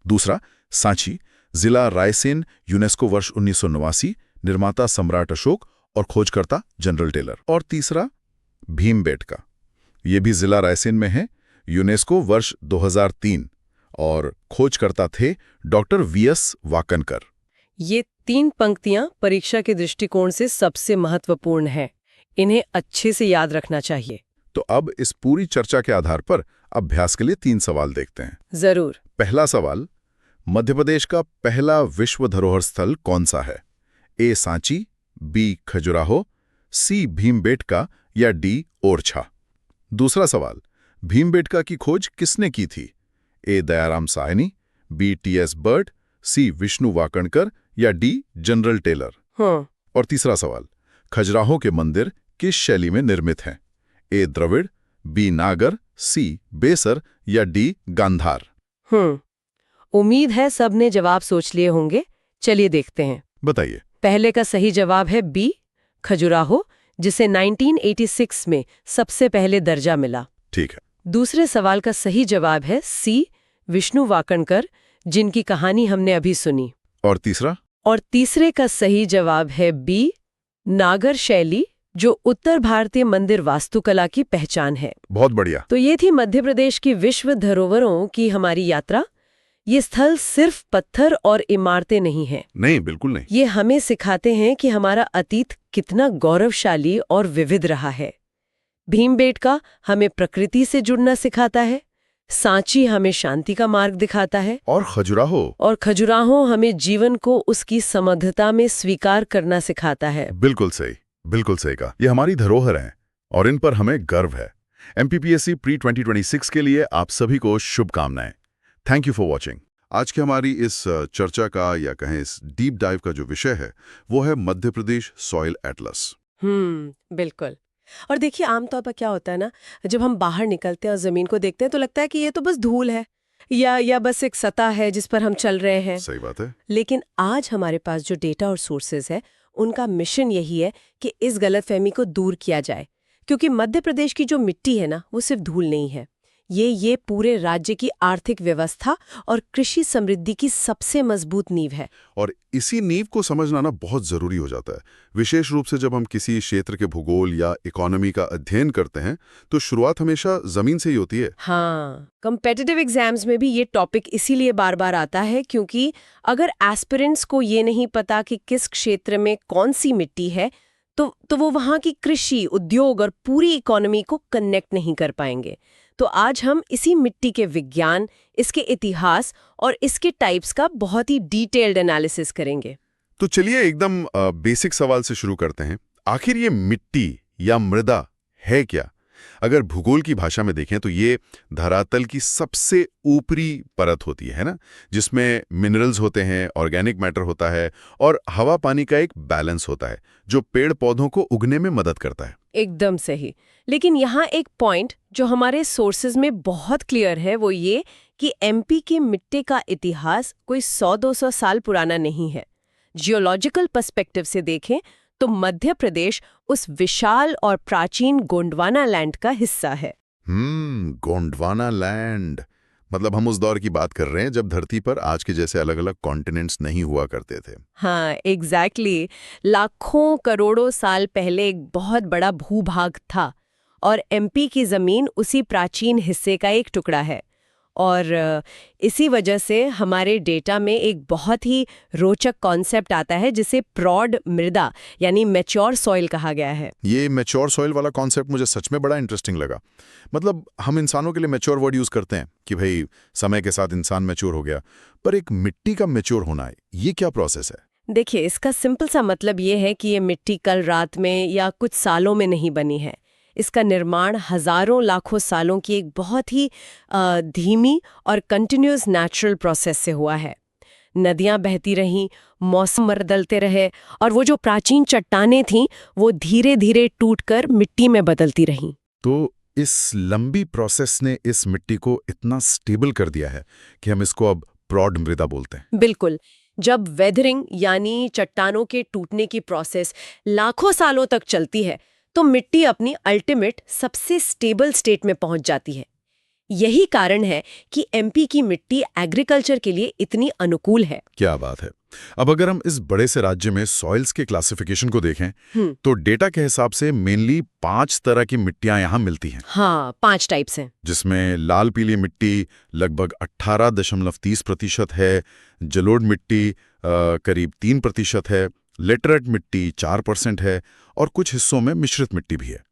दूसरा, सांची, जिला रायसेन, यूनेस्को वर्ष 1989, निर्माता सम्राट अशोक और खोजकर्ता जनरल टेलर। और तीसरा, भीमबेटका, ये भी जिला रायसेन में है, यूनेस्को वर्ष 2003 और खोजकर्ता थे डॉक्टर वी.एस. वाकणकर। ये 3 पंक्तियां परीक्षा के दृष्टिकोण से सबसे महत्वपूर्ण हैं। इन्हें अच्छे से याद रखना चाहिए। तो अब इस पूरी चर्चा के आधार पर अभ्यास के लिए 3 सवाल देखते हैं। जरूर। पहला सवाल, मध्य प्रदेश का पहला विश्व धरोहर स्थल कौन सा है? ए सांची, बी खजुराहो, सी भीमबेटका या डी ओरछा? दूसरा सवाल, भीमबेटका की खोज किसने की थी? A Daya Ram Sahni, B T S. Burt, C Vishnu Wakankar या डी जनरल टेलर? और तीसरा सवाल, खजुराहो के मंदिर किस शैली में निर्मित हैं? ए द्रविड़, बी नागर, सी बेसर या डी गांधार? उम्मीद है सबने जवाब सोच लिए होंगे। चलिए देखते हैं। बताइए। पहले का सही जवाब है बी खजुराहो, जिसे 1986 में सबसे पहले दर्जा मिला। ठीक है। दूसरे सवाल का सही जवाब है सी विष्णु वाकणकर, जिनकी कहानी हमने अभी सुनी। और तीसरा? और तीसरे का सही जवाब है बी नागर शैली, जो उत्तर भारतीय मंदिर वास्तुकला की पहचान है। बहुत बढ़िया। तो ये थी मध्य प्रदेश की विश्व धरोहरों की हमारी यात्रा। ये स्थल सिर्फ पत्थर और इमारतें नहीं हैं। नहीं, बिल्कुल नहीं। ये हमें सिखाते हैं कि हमारा अतीत कितना गौरवशाली और विविध रहा है। भीमबेटका हमें प्रकृति से जुड़ना सिखाता है, सांची हमें शांति का मार्ग दिखाता है, और खजुराहो हमें जीवन को उसकी समग्रता में स्वीकार करना सिखाता है। बिल्कुल सही, बिल्कुल सही कहा। ये हमारी धरोहर हैं और इन पर हमें गर्व है। MPPSC प्री 2026 के लिए आप सभी को शुभकामनाएं। Thank you for watching. आज की हमारी इस चर्चा का या कहें इस डीप डाइव का जो विषय है वो है मध्य प्रदेश सॉइल एटलस। बिल्कुल। और देखिए आमतौर पर क्या होता है ना, जब हम बाहर निकलते हैं और जमीन को देखते हैं तो लगता है कि ये तो बस धूल है या बस एक सतह है जिस पर हम चल रहे हैं। सही बात है। लेकिन आज हमारे पास जो डेटा और सोर्सेज है, उनका मिशन यही है कि इस गलतफहमी को दूर किया जाए। क्योंकि मध्य प्रदेश की जो मिट्टी है ना, वो सिर्फ धूल नहीं है। ये पूरे राज्य की आर्थिक व्यवस्था और कृषि समृद्धि की सबसे मजबूत नींव है। और इसी नींव को समझना ना बहुत जरूरी हो जाता है, विशेष रूप से जब हम किसी क्षेत्र के भूगोल या इकोनॉमी का अध्ययन करते हैं तो शुरुआत हमेशा जमीन से ही होती है। हाँ, कॉम्पिटिटिव एग्जाम्स में भी ये टॉपिक इसीलिए बार बार आता है, क्योंकि अगर एस्पिरेंट्स को ये नहीं पता कि किस क्षेत्र में कौन सी मिट्टी है तो वो वहाँ की कृषि, उद्योग और पूरी इकोनॉमी को कनेक्ट नहीं कर पाएंगे। तो आज हम इसी मिट्टी के विज्ञान, इसके इतिहास और इसके टाइप्स का बहुत ही डिटेल्ड एनालिसिस करेंगे। तो चलिए एकदम बेसिक सवाल से शुरू करते हैं। आखिर ये मिट्टी या मृदा है क्या? अगर भूगोल की भाषा में देखें तो ये धरातल की सबसे ऊपरी परत होती है ना, जिसमें मिनरल्स होते हैं, ऑर्गेनिक मैटर होता है और हवा पानी का एक बैलेंस होता है जो पेड़ पौधों को उगने में मदद करता है। एकदम सही। लेकिन यहाँ एक पॉइंट जो हमारे सोर्सेज में बहुत क्लियर है, वो ये कि एमपी की मिट्टी का इतिहास कोई 100-200 साल पुराना नहीं है। जियोलॉजिकल पर्सपेक्टिव से देखें तो मध्य प्रदेश उस विशाल और प्राचीन गोंडवाना लैंड का हिस्सा है। गोंडवाना लैंड, मतलब हम उस दौर की बात कर रहे हैं जब धरती पर आज के जैसे अलग अलग कॉन्टिनेंट्स नहीं हुआ करते थे। हाँ, एग्जैक्टली। लाखों करोड़ों साल पहले एक बहुत बड़ा भूभाग था और एमपी की जमीन उसी प्राचीन हिस्से का एक टुकड़ा है। और इसी वजह से हमारे डेटा में एक बहुत ही रोचक कॉन्सेप्ट आता है जिसे प्रौढ़ मृदा यानी मैच्योर सॉइल कहा गया है। ये मैच्योर सॉइल वाला कॉन्सेप्ट मुझे सच में बड़ा इंटरेस्टिंग लगा। मतलब हम इंसानों के लिए मैच्योर वर्ड यूज करते हैं कि भाई समय के साथ इंसान मैच्योर हो गया, पर एक मिट्टी का मैच्योर होना है, ये क्या प्रोसेस है? देखिए, इसका सिंपल सा मतलब ये है कि ये मिट्टी कल रात में या कुछ सालों में नहीं बनी है। इसका निर्माण हजारों लाखों सालों की एक बहुत ही धीमी और कंटिन्यूअस नेचुरल प्रोसेस से हुआ है। नदियां बहती रहीं, मौसम बदलते रहे और वो जो प्राचीन चट्टानें थीं वो धीरे धीरे टूटकर मिट्टी में बदलती रहीं। तो इस लंबी प्रोसेस ने इस मिट्टी को इतना स्टेबल कर दिया है कि हम इसको अब प्रौढ़ मृदा बोलते हैं। बिल्कुल। जब वेदरिंग यानी चट्टानों के टूटने की प्रोसेस लाखों सालों तक चलती है तो मिट्टी अपनी अल्टीमेट सबसे स्टेबल स्टेट में पहुंच जाती है। यही कारण है कि एमपी की मिट्टी एग्रीकल्चर के लिए इतनी अनुकूल है। क्या बात है। अब अगर हम इस बड़े से राज्य में सॉइल्स के क्लासिफिकेशन को देखें तो डेटा के हिसाब से मेनली 5 तरह की मिट्टियां यहाँ मिलती हैं। हाँ, 5 टाइप्स हैं। जिसमें लाल पीली मिट्टी लगभग 18.30% है, जलोढ़ मिट्टी करीब 3% है, लेटरेट मिट्टी 4% है और कुछ हिस्सों में मिश्रित मिट्टी भी है।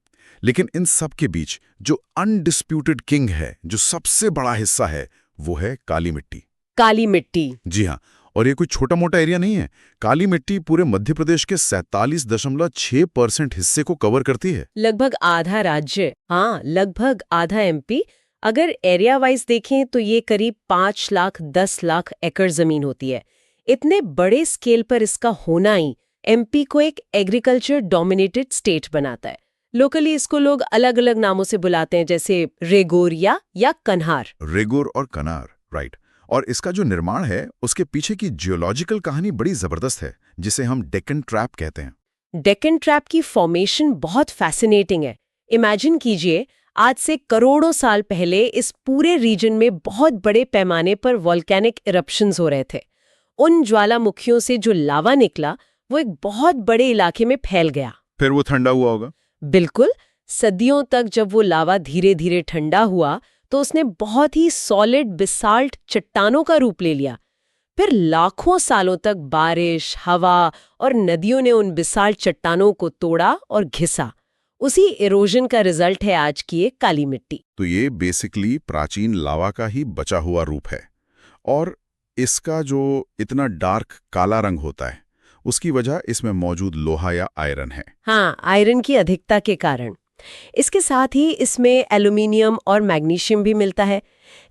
लेकिन इन सब के बीच जो अनडिस्प्यूटेड किंग है, जो सबसे बड़ा हिस्सा है, वो है काली मिट्टी। काली मिट्टी, जी हाँ। और ये कोई छोटा मोटा एरिया नहीं है। काली मिट्टी पूरे मध्य प्रदेश के 47.6% हिस्से को कवर करती है। लगभग आधा राज्य। हाँ, लगभग आधा एमपी। अगर एरिया वाइज देखें तो ये करीब 5 लाख 10 लाख एकड़ जमीन होती है। इतने बड़े स्केल पर इसका होना ही एमपी को एक एग्रीकल्चर डोमिनेटेड स्टेट बनाता है। लोकली इसको लोग अलग अलग नामों से बुलाते हैं, जैसे रेगोर या कन्हार। रेगोर और कनार, राइट। और इसका जो निर्माण है उसके पीछे की जियोलॉजिकल कहानी बड़ी जबरदस्त है, जिसे हम डेक्कन ट्रैप कहते हैं। डेक्कन ट्रैप की फॉर्मेशन बहुत फैसिनेटिंग है। इमेजिन कीजिए, आज से करोड़ों साल पहले इस पूरे रीजन में बहुत बड़े पैमाने पर वॉल्केनिक इरप्शंस हो रहे थे। उन ज्वालामुखियों से जो लावा निकला वो एक बहुत बड़े इलाके में फैल गया। फिर वो ठंडा हुआ होगा। बिल्कुल। सदियों तक जब वो लावा धीरे धीरे ठंडा हुआ तो उसने बहुत ही सॉलिड बेसाल्ट चट्टानों का रूप ले लिया। फिर लाखों सालों तक बारिश, हवा और नदियों ने उन बेसाल्ट चट्टानों को तोड़ा और घिसा। उसी इरोजन का रिजल्ट है आज की ये काली मिट्टी। तो ये बेसिकली प्राचीन लावा का ही बचा हुआ रूप है। और इसका जो इतना डार्क काला रंग होता है उसकी वजह इसमें मौजूद लोहा या आयरन है। हाँ, आयरन की अधिकता के कारण। इसके साथ ही इसमें एल्यूमिनियम और मैग्नीशियम भी मिलता है।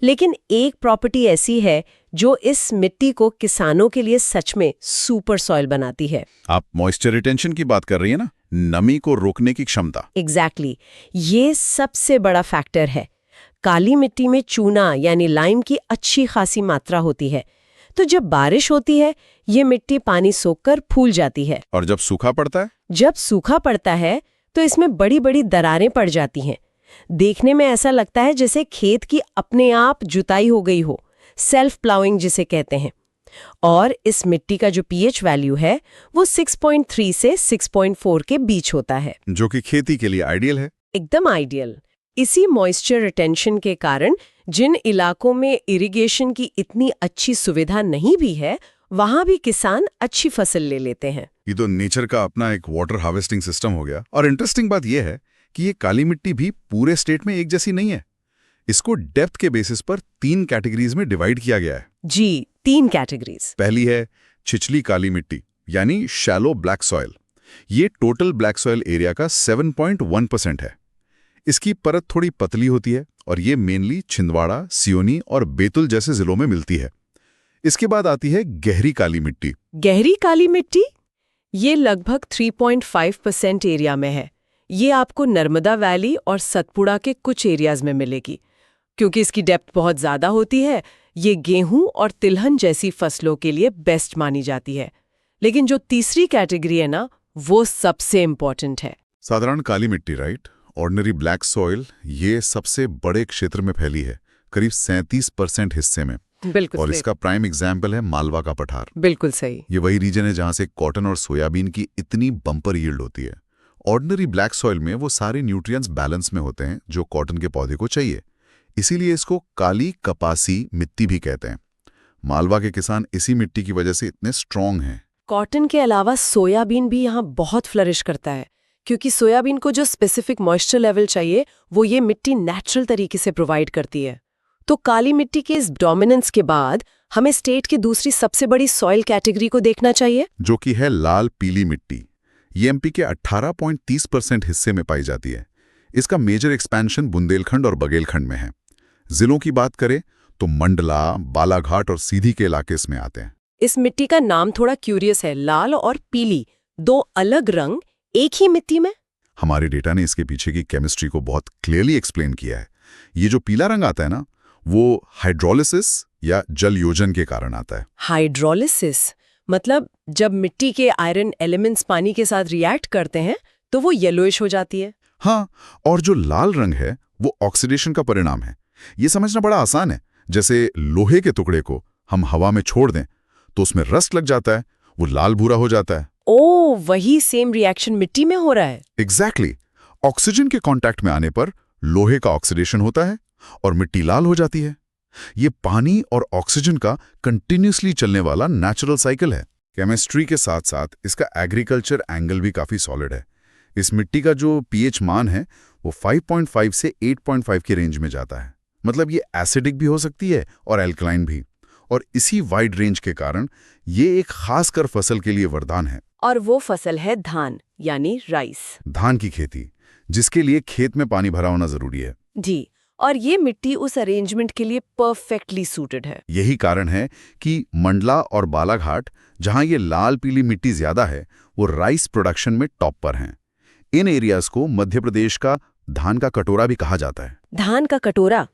लेकिन एक प्रॉपर्टी ऐसी है जो इस मिट्टी को किसानों के लिए सच में सुपर सॉइल बनाती है। आप मॉइस्चर रिटेंशन की बात कर रही है ना, नमी को रोकने की क्षमता। एग्जैक्टली ये सबसे बड़ा फैक्टर है। काली मिट्टी में चूना यानी लाइम की अच्छी खासी मात्रा होती है, तो जब बारिश होती है ये मिट्टी पानी सोखकर फूल जाती है। और जब सूखा पड़ता है? जब सूखा पड़ता है तो इसमें बड़ी बड़ी दरारें पड़ जाती हैं। देखने में ऐसा लगता है जैसे खेत की अपने आप जुताई हो गई हो, सेल्फ प्लाउइंग जिसे कहते हैं। और इस मिट्टी का जो पीएच वैल्यू है वो 6.3 से 6.4 के बीच होता है, जो कि खेती के लिए आइडियल है। एकदम आइडियल। इसी मॉइस्चर रिटेंशन के कारण जिन इलाकों में इरिगेशन की इतनी अच्छी सुविधा नहीं भी है, वहां भी किसान अच्छी फसल ले लेते हैं। ये तो नेचर का अपना एक वाटर हार्वेस्टिंग सिस्टम हो गया। और इंटरेस्टिंग बात यह है कि ये काली मिट्टी भी पूरे स्टेट में एक जैसी नहीं है। इसको डेप्थ के बेसिस पर 3 कैटेगरीज में डिवाइड किया गया है। जी, 3 कैटेगरीज। पहली है छिछली काली मिट्टी यानी शैलो ब्लैक सॉइल। ये टोटल ब्लैक सॉइल एरिया का 7.1% है। इसकी परत थोड़ी पतली होती है और ये मेनली छिंदवाड़ा, सियोनी और बैतूल जैसे जिलों में मिलती है। इसके बाद आती है गहरी काली मिट्टी। गहरी काली मिट्टी ये लगभग 3.5% एरिया में है। ये आपको नर्मदा वैली और सतपुड़ा के कुछ एरियाज में मिलेगी। क्योंकि इसकी डेप्थ बहुत ज़्यादा होती है, ये गेहूं और तिलहन जैसी फसलों के लिए बेस्ट मानी जाती है। लेकिन जो तीसरी कैटेगरी है ना, वो सबसे इम्पोर्टेंट है। साधारण काली मिट्टी, राइट? ऑर्डिनरी ब्लैक सॉइल, ये सबसे बड़े क्षेत्र में फैली है, करीब 37% हिस्से में। बिल्कुल और सही। इसका प्राइम एग्जाम्पल है मालवा का पठार। बिल्कुल सही। ये वही रीजन है जहां से कॉटन और सोयाबीन की इतनी बम्पर यील्ड होती है। ऑर्डिनरी ब्लैक सॉइल में वो सारे न्यूट्रिएंट्स बैलेंस में होते हैं जो कॉटन के पौधे को चाहिए। इसीलिए इसको काली कपासी मिट्टी भी कहते हैं। मालवा के किसान इसी मिट्टी की वजह से इतने स्ट्रांग हैं। कॉटन के अलावा सोयाबीन भी यहाँ बहुत फ्लरिश करता है, क्योंकि सोयाबीन को जो स्पेसिफिक मॉइस्चर लेवल चाहिए वो ये मिट्टी नेचुरल तरीके से प्रोवाइड करती है। तो काली मिट्टी के इस डोमिनेंस के बाद हमें स्टेट की दूसरी सबसे बड़ी सॉइल कैटेगरी को देखना चाहिए, जो कि है लाल पीली मिट्टी। ये एमपी के 18.30% हिस्से में पाई जाती है। इसका मेजर एक्सपेंशन बुंदेलखंड और बघेलखंड में है। जिलों की बात करें तो मंडला, बालाघाट और सीधी के इलाके इसमें आते हैं। इस मिट्टी का नाम थोड़ा क्यूरियस है, लाल और पीली, 2 अलग रंग एक ही मिट्टी में। हमारे डेटा ने इसके पीछे की केमिस्ट्री को बहुत क्लियरली एक्सप्लेन किया है। ये जो पीला रंग आता है ना, वो हाइड्रोलिसिस या जल योजन के कारण आता है। हाइड्रोलिसिस मतलब जब मिट्टी के आयरन एलिमेंट्स पानी के साथ रिएक्ट करते हैं तो वो येलोइश हो जाती है। हाँ, और जो लाल रंग है वो ऑक्सीडेशन का परिणाम है। ये समझना बड़ा आसान है। जैसे लोहे के टुकड़े को हम हवा में छोड़ दें तो उसमें रस्ट लग जाता है, वो लाल भूरा हो जाता है। ओ, वही सेम रिएक्शन मिट्टी में हो रहा है। एग्जैक्टली। ऑक्सीजन के कांटेक्ट में आने पर लोहे का ऑक्सीडेशन होता है और मिट्टी लाल हो जाती है। ये पानी और ऑक्सीजन का कंटिन्यूअसली चलने वाला नेचुरल साइकिल है। केमिस्ट्री के साथ साथ इसका एग्रीकल्चर एंगल भी काफी सॉलिड है। इस मिट्टी का जो पीएच मान है वो 5.5 से 8.5 के रेंज में जाता है। मतलब ये एसिडिक भी हो सकती है और एल्कलाइन भी। और इसी वाइड रेंज के कारण ये एक खासकर फसल के लिए वरदान है। और वो फसल है धान यानी राइस। धान की खेती, जिसके लिए खेत में पानी भरा होना जरूरी है। जी, और ये मिट्टी उस अरेंजमेंट के लिए परफेक्टली सूटेड है। यही कारण है कि मंडला और बालाघाट, जहां ये लाल पीली मिट्टी ज्यादा है, वो राइस प्रोडक्शन में टॉप पर हैं। इन एरियाज को मध्य प्रदेश का धान का कटोरा भी कहा जाता है। धान का कटोरा।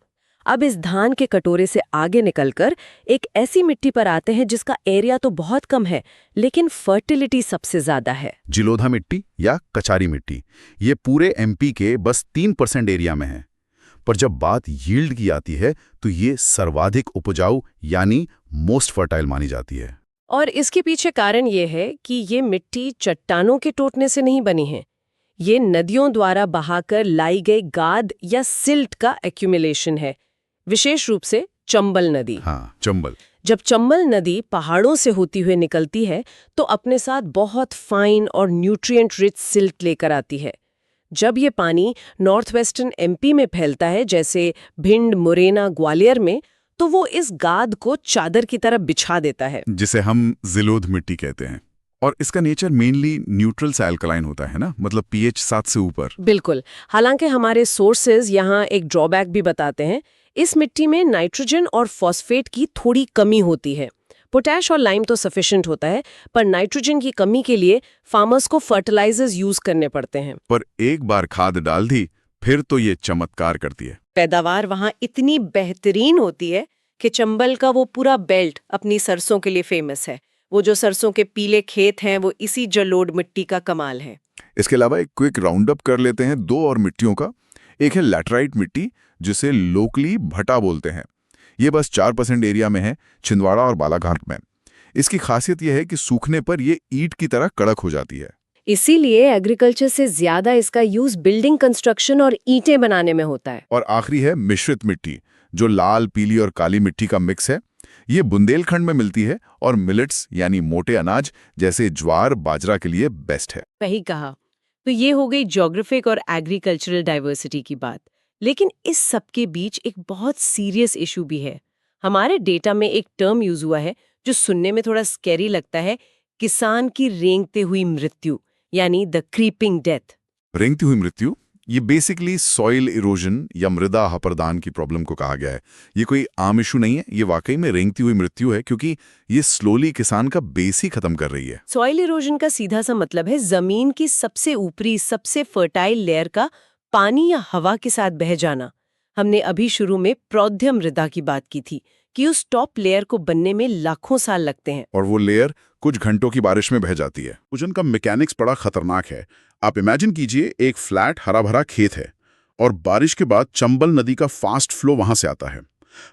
अब इस धान के कटोरे से आगे निकलकर एक ऐसी मिट्टी पर आते हैं जिसका एरिया तो बहुत कम है लेकिन फर्टिलिटी सबसे ज्यादा है। जिलोधा मिट्टी या कचारी मिट्टी। ये पूरे एमपी के बस 3% एरिया में है। पर जब बात यील्ड की आती है तो ये सर्वाधिक उपजाऊ यानी मोस्ट फर्टाइल मानी जाती है। और इसके पीछे कारण ये है कि ये मिट्टी चट्टानों के टूटने से नहीं बनी है। ये नदियों द्वारा बहाकर लाई गई गाद या सिल्ट का एक्यूमुलेशन है, विशेष रूप से चंबल नदी। हाँ, चंबल। जब चंबल नदी पहाड़ों से होती हुई निकलती है तो अपने साथ बहुत फाइन और न्यूट्रिएंट रिच सिल्ट लेकर आती है। जब ये पानी नॉर्थ वेस्टर्न एमपी में फैलता है, जैसे भिंड, मुरैना, ग्वालियर में, तो वो इस गाद को चादर की तरह बिछा देता है, जिसे हम जिलोध मिट्टी कहते हैं। और इसका नेचर मेनली न्यूट्रल से अल्कलाइन होता है ना, मतलब पीएच 7 से ऊपर। बिल्कुल। हालांकि हमारे सोर्सेज यहाँ एक ड्रॉबैक भी बताते हैं। इस मिट्टी में नाइट्रोजन और फॉस्फेट की थोड़ी कमी होती है। पोटैश और लाइम तो सफिशिएंट होता है, पर नाइट्रोजन की कमी के लिए फार्मर्स को फर्टिलाइजर्स यूज करने पड़ते हैं। पर एक बार खाद डाल दी फिर तो ये चमत्कार करती है। पैदावार वहाँ इतनी बेहतरीन होती है कि चंबल का वो पूरा बेल्ट अपनी सरसों के लिए फेमस है। वो जो सरसों के पीले खेत हैं वो इसी जलोढ़ मिट्टी का कमाल है। इसके अलावा एक क्विक राउंड अप कर लेते हैं दो और मिट्टियों का। एक है लैटराइट मिट्टी, जिसे लोकली भटा बोलते हैं। ये बस 4% एरिया में है, छिंदवाड़ा और बालाघाट में। इसकी खासियत यह है कि सूखने पर ये ईंट की तरह कड़क हो जाती है। इसीलिए एग्रीकल्चर से ज्यादा इसका यूज बिल्डिंग कंस्ट्रक्शन और ईंटें बनाने में होता है। और आखिरी है मिश्रित मिट्टी, जो लाल, पीली और काली मिट्टी का मिक्स है। ये बुंदेलखंड में मिलती है और मिलेट्स यानी मोटे अनाज जैसे ज्वार, बाजरा के लिए बेस्ट है। सही कहा। तो ये हो गई ज्योग्राफिक और एग्रीकल्चरल डाइवर्सिटी की बात। लेकिन इस सब के बीच एक बहुत सीरियस इशू भी है। हमारे डेटा में एक टर्म यूज हुआ है जो सुनने में थोड़ा स्कैरी लगता है, किसान की रेंगते हुई मृत्यु, यानी द क्रीपिंग डेथ। रेंगती हुई मृत्यु, ये बेसिकली सॉइल इरोजन या मृदा अपरदान की प्रॉब्लम को कहा गया है। ये कोई आम इशू नहीं है, ये वाकई में रेंगती हुई मृत्यु है, क्योंकि ये स्लोली किसान का बेस ही खत्म कर रही है। सॉइल इरोजन का सीधा सा मतलब है जमीन की सबसे ऊपरी, सबसे फर्टाइल लेयर का पानी या हवा के साथ बह जाना। हमने अभी शुरू में प्रौद्ध मृदा की बात की थी कि उस टॉप लेयर को बनने में लाखों साल लगते हैं। और वो लेयर कुछ घंटों की बारिश में बह जाती है। इरोजन का मैकेनिक्स बड़ा खतरनाक है। आप इमेजिन कीजिए, एक फ्लैट हरा भरा खेत है और बारिश के बाद चंबल नदी का फास्ट फ्लो वहां से आता है।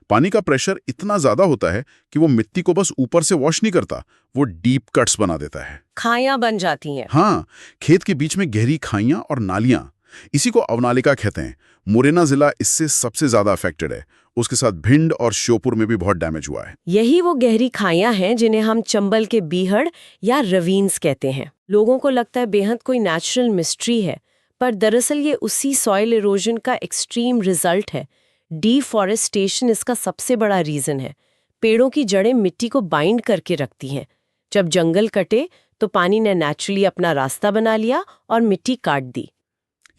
पानी का प्रेशर इतना ज्यादा होता है कि वो मिट्टी को बस ऊपर से वॉश नहीं करता, वो डीप कट्स बना देता है। खाइयां बन जाती हैं। हाँ, खेत के बीच में गहरी खाइयां और नालियां, इसी को अवनालिका कहते हैं। मुरैना जिला इससे सबसे ज्यादा अफेक्टेड है। उसके साथ भिंड और श्योपुर में भी बहुत डैमेज हुआ है। यही वो गहरी खाइयां हैं जिन्हें हम चंबल के बीहड़ या रवीन्स कहते हैं। लोगों को लगता है बेहद कोई नेचुरल मिस्ट्री है, पर दरअसल ये उसी सॉइल इरोजन का एक्सट्रीम रिजल्ट है। डिफॉरेस्टेशन इसका सबसे बड़ा रीजन है। पेड़ों की जड़ें मिट्टी को बाइंड करके रखती हैं। जब जंगल कटे तो पानी ने नेचुरली अपना रास्ता बना लिया और मिट्टी काट दी।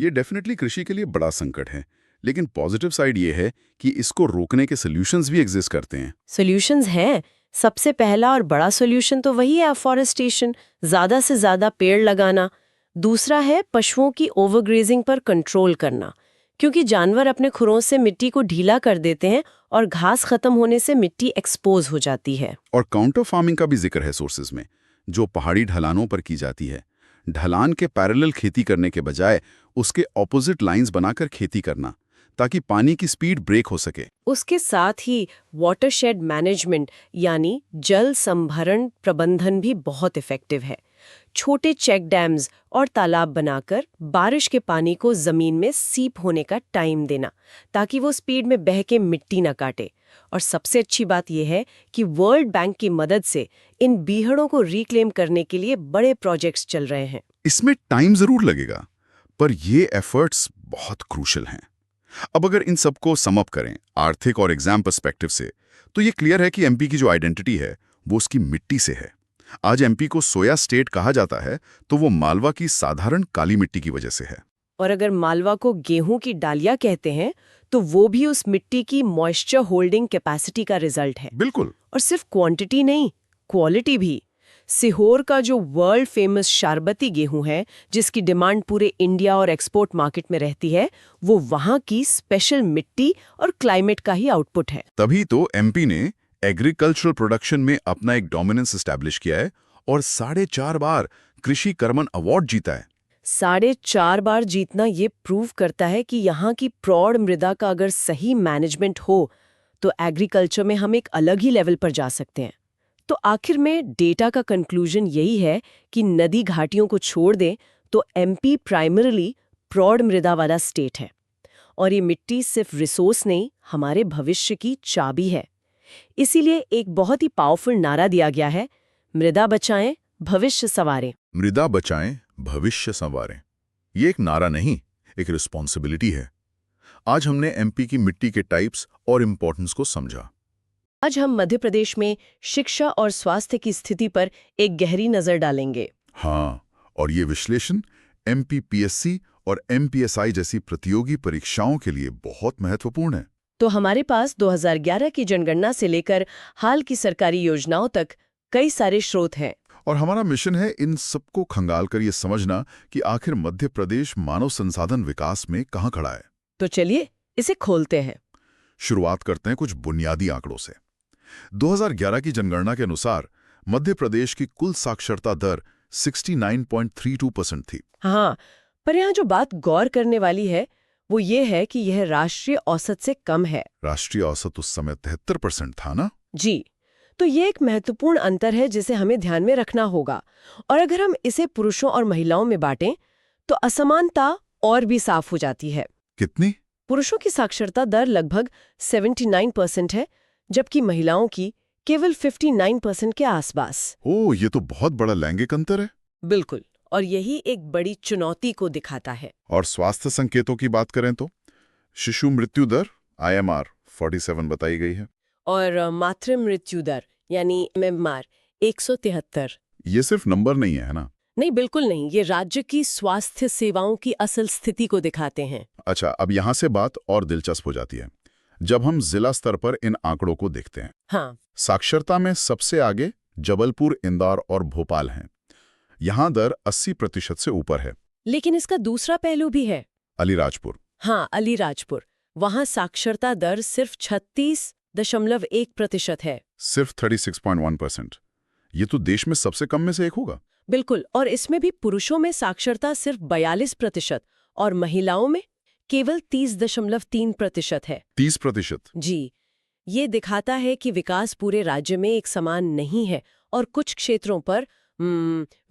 ये डेफिनेटली कृषि के लिए बड़ा संकट है, लेकिन पॉजिटिव साइड ये है कि इसको रोकने के सॉल्यूशंस भी एग्जिस्ट करते हैं। सॉल्यूशंस हैं। सबसे पहला और बड़ा सॉल्यूशन तो वही है अफॉरेस्टेशन, ज्यादा से ज्यादा पेड़ लगाना। दूसरा है पशुओं की ओवरग्रेजिंग पर कंट्रोल करना, क्योंकि जानवर अपने खुरों से मिट्टी को ढीला कर देते हैं और घास खत्म होने से मिट्टी एक्सपोज हो जाती है। और काउंटर फार्मिंग का भी जिक्र है सोर्सेज में, जो पहाड़ी ढलानों पर की जाती है। ढलान के पैरेलल खेती करने के बजाय उसके ऑपोजिट लाइंस बनाकर खेती करना, ताकि पानी की स्पीड ब्रेक हो सके। उसके साथ ही वाटरशेड मैनेजमेंट यानी जल संभरण प्रबंधन भी बहुत इफेक्टिव है। छोटे चेक डैम्स और तालाब बनाकर बारिश के पानी को जमीन में सीप होने का टाइम देना, ताकि वो स्पीड में बह के मिट्टी न काटे। और सबसे अच्छी बात यह है कि वर्ल्ड बैंक की मदद से इन बीहड़ों को रिक्लेम करने के लिए बड़े प्रोजेक्ट्स चल रहे हैं। इसमें टाइम जरूर लगेगा, पर ये एफर्ट्स बहुत क्रूशल हैं। अब अगर इन सबको सम अप करें आर्थिक और एग्जाम पर्सपेक्टिव से, तो ये क्लियर है कि एमपी की जो आइडेंटिटी है वो उसकी मिट्टी से है। आज एमपी को सोया स्टेट कहा जाता है, तो वो मालवा की साधारण काली मिट्टी की वजह से है। और अगर मालवा को गेहूं की डालिया कहते हैं, तो वो भी उस मिट्टी की मॉइस्चर होल्डिंग कैपेसिटी का रिजल्ट है। बिल्कुल। और सिर्फ क्वांटिटी नहीं, क्वालिटी भी। सीहोर का जो वर्ल्ड फेमस शारबती गेहूं है, जिसकी डिमांड पूरे इंडिया और एक्सपोर्ट मार्केट में रहती है, वो वहां की स्पेशल मिट्टी और क्लाइमेट का ही आउटपुट है। तभी तो एमपी ने एग्रीकल्चरल प्रोडक्शन में अपना एक डोमिनेंस एस्टैब्लिश किया है और 4.5 बार कृषि कर्मन अवार्ड जीता है। 4.5 बार जीतना ये प्रूव करता है कि यहाँ की प्रौढ़ मृदा का अगर सही मैनेजमेंट हो तो एग्रीकल्चर में हम एक अलग ही लेवल पर जा सकते हैं। तो आखिर में डेटा का कंक्लूजन यही है कि नदी घाटियों को छोड़ दें तो एमपी प्राइमरीली प्रौढ़ मृदा वाला स्टेट है। और ये मिट्टी सिर्फ रिसोर्स नहीं, हमारे भविष्य की चाबी है। इसीलिए एक बहुत ही पावरफुल नारा दिया गया है, मृदा बचाएं, भविष्य संवारें। मृदा बचाएं, भविष्य संवारें। ये एक नारा नहीं, एक रिस्पॉन्सिबिलिटी है। आज हमने एमपी की मिट्टी के टाइप्स और इम्पोर्टेंस को समझा। आज हम मध्य प्रदेश में शिक्षा और स्वास्थ्य की स्थिति पर एक गहरी नजर डालेंगे। हाँ, और ये विश्लेषण एमपीपीएससी और एमपीएसआई जैसी प्रतियोगी परीक्षाओं के लिए बहुत महत्वपूर्ण है। तो हमारे पास 2011 की जनगणना से लेकर हाल की सरकारी योजनाओं तक कई सारे स्रोत हैं। और हमारा मिशन है इन सबको खंगाल कर ये समझना कि आखिर मध्य प्रदेश मानव संसाधन विकास में कहाँ खड़ा है। तो चलिए इसे खोलते हैं। शुरुआत करते हैं कुछ बुनियादी आंकड़ों से। 2011 की जनगणना के अनुसार मध्य प्रदेश की कुल साक्षरता दर 69.32% थी। हाँ, पर यहाँ जो बात गौर करने वाली है वो ये है कि यह राष्ट्रीय औसत से कम है। राष्ट्रीय औसत उस समय 73% था ना? जी, तो ये एक महत्वपूर्ण अंतर है जिसे हमें ध्यान में रखना होगा। और अगर हम इसे पुरुषों और महिलाओं में बांटें तो असमानता और भी साफ हो जाती है। कितनी? पुरुषों की साक्षरता दर लगभग 79% है, जबकि महिलाओं की केवल 59% के आसपास। ओह, ये तो बहुत बड़ा लैंगिक अंतर है। बिल्कुल, और यही एक बड़ी चुनौती को दिखाता है। और स्वास्थ्य संकेतों की बात करें तो शिशु मृत्यु दर IMR 47 बताई गई है। और मातृ मृत्यु दर यानी MMR 173। ये सिर्फ नंबर नहीं है ना? नहीं, बिल्कुल नहीं, ये राज्य की स्वास्थ्य सेवाओं की असल स्थिति को दिखाते हैं। अच्छा, अब यहाँ से बात और दिलचस्प हो जाती है जब हम जिला स्तर पर इन आंकड़ों को देखते हैं। हाँ, साक्षरता में सबसे आगे जबलपुर, इंदौर और भोपाल हैं। यहाँ दर 80% से ऊपर है। लेकिन इसका दूसरा पहलू भी है। अलीराजपुर। हाँ, अलीराजपुर, वहाँ साक्षरता दर सिर्फ 36.1% है। सिर्फ 36.1%। ये तो देश में सबसे कम में से एक होगा। बिल्कुल, और इसमें भी पुरुषों में साक्षरता सिर्फ 42% और महिलाओं में केवल 30.3% है। 30%? जी, ये दिखाता है कि विकास पूरे राज्य में एक समान नहीं है और कुछ क्षेत्रों पर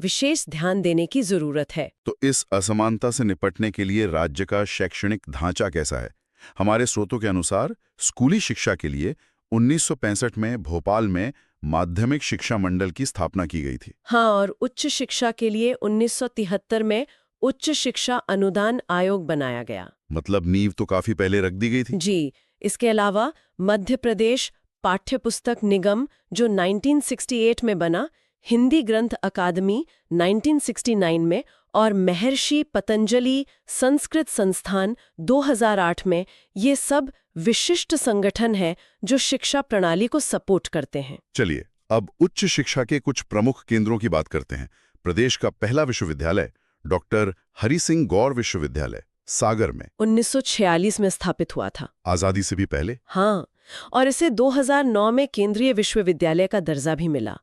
विशेष ध्यान देने की जरूरत है। तो इस असमानता से निपटने के लिए राज्य का शैक्षणिक ढांचा कैसा है? हमारे स्रोतों के अनुसार स्कूली शिक्षा के लिए 1965 में भोपाल में माध्यमिक शिक्षा मंडल की स्थापना की गई थी। हाँ, और उच्च शिक्षा के लिए 1973 में उच्च शिक्षा अनुदान आयोग बनाया गया। मतलब नींव तो काफी पहले रख दी गई थी। जी, इसके अलावा मध्य प्रदेश पाठ्य पुस्तक निगम जो 1968 में बना, हिंदी ग्रंथ अकादमी 1969 में और महर्षि पतंजलि संस्कृत संस्थान 2008 में, ये सब विशिष्ट संगठन हैं जो शिक्षा प्रणाली को सपोर्ट करते हैं। चलिए अब उच्च शिक्षा के कुछ प्रमुख केंद्रों की बात करते हैं। प्रदेश का पहला विश्वविद्यालय डॉक्टर हरि सिंह गौर विश्वविद्यालय सागर में 1946 में स्थापित हुआ था। आजादी से भी पहले। हाँ, और इसे 2009 में केंद्रीय विश्वविद्यालय का दर्जा भी मिला।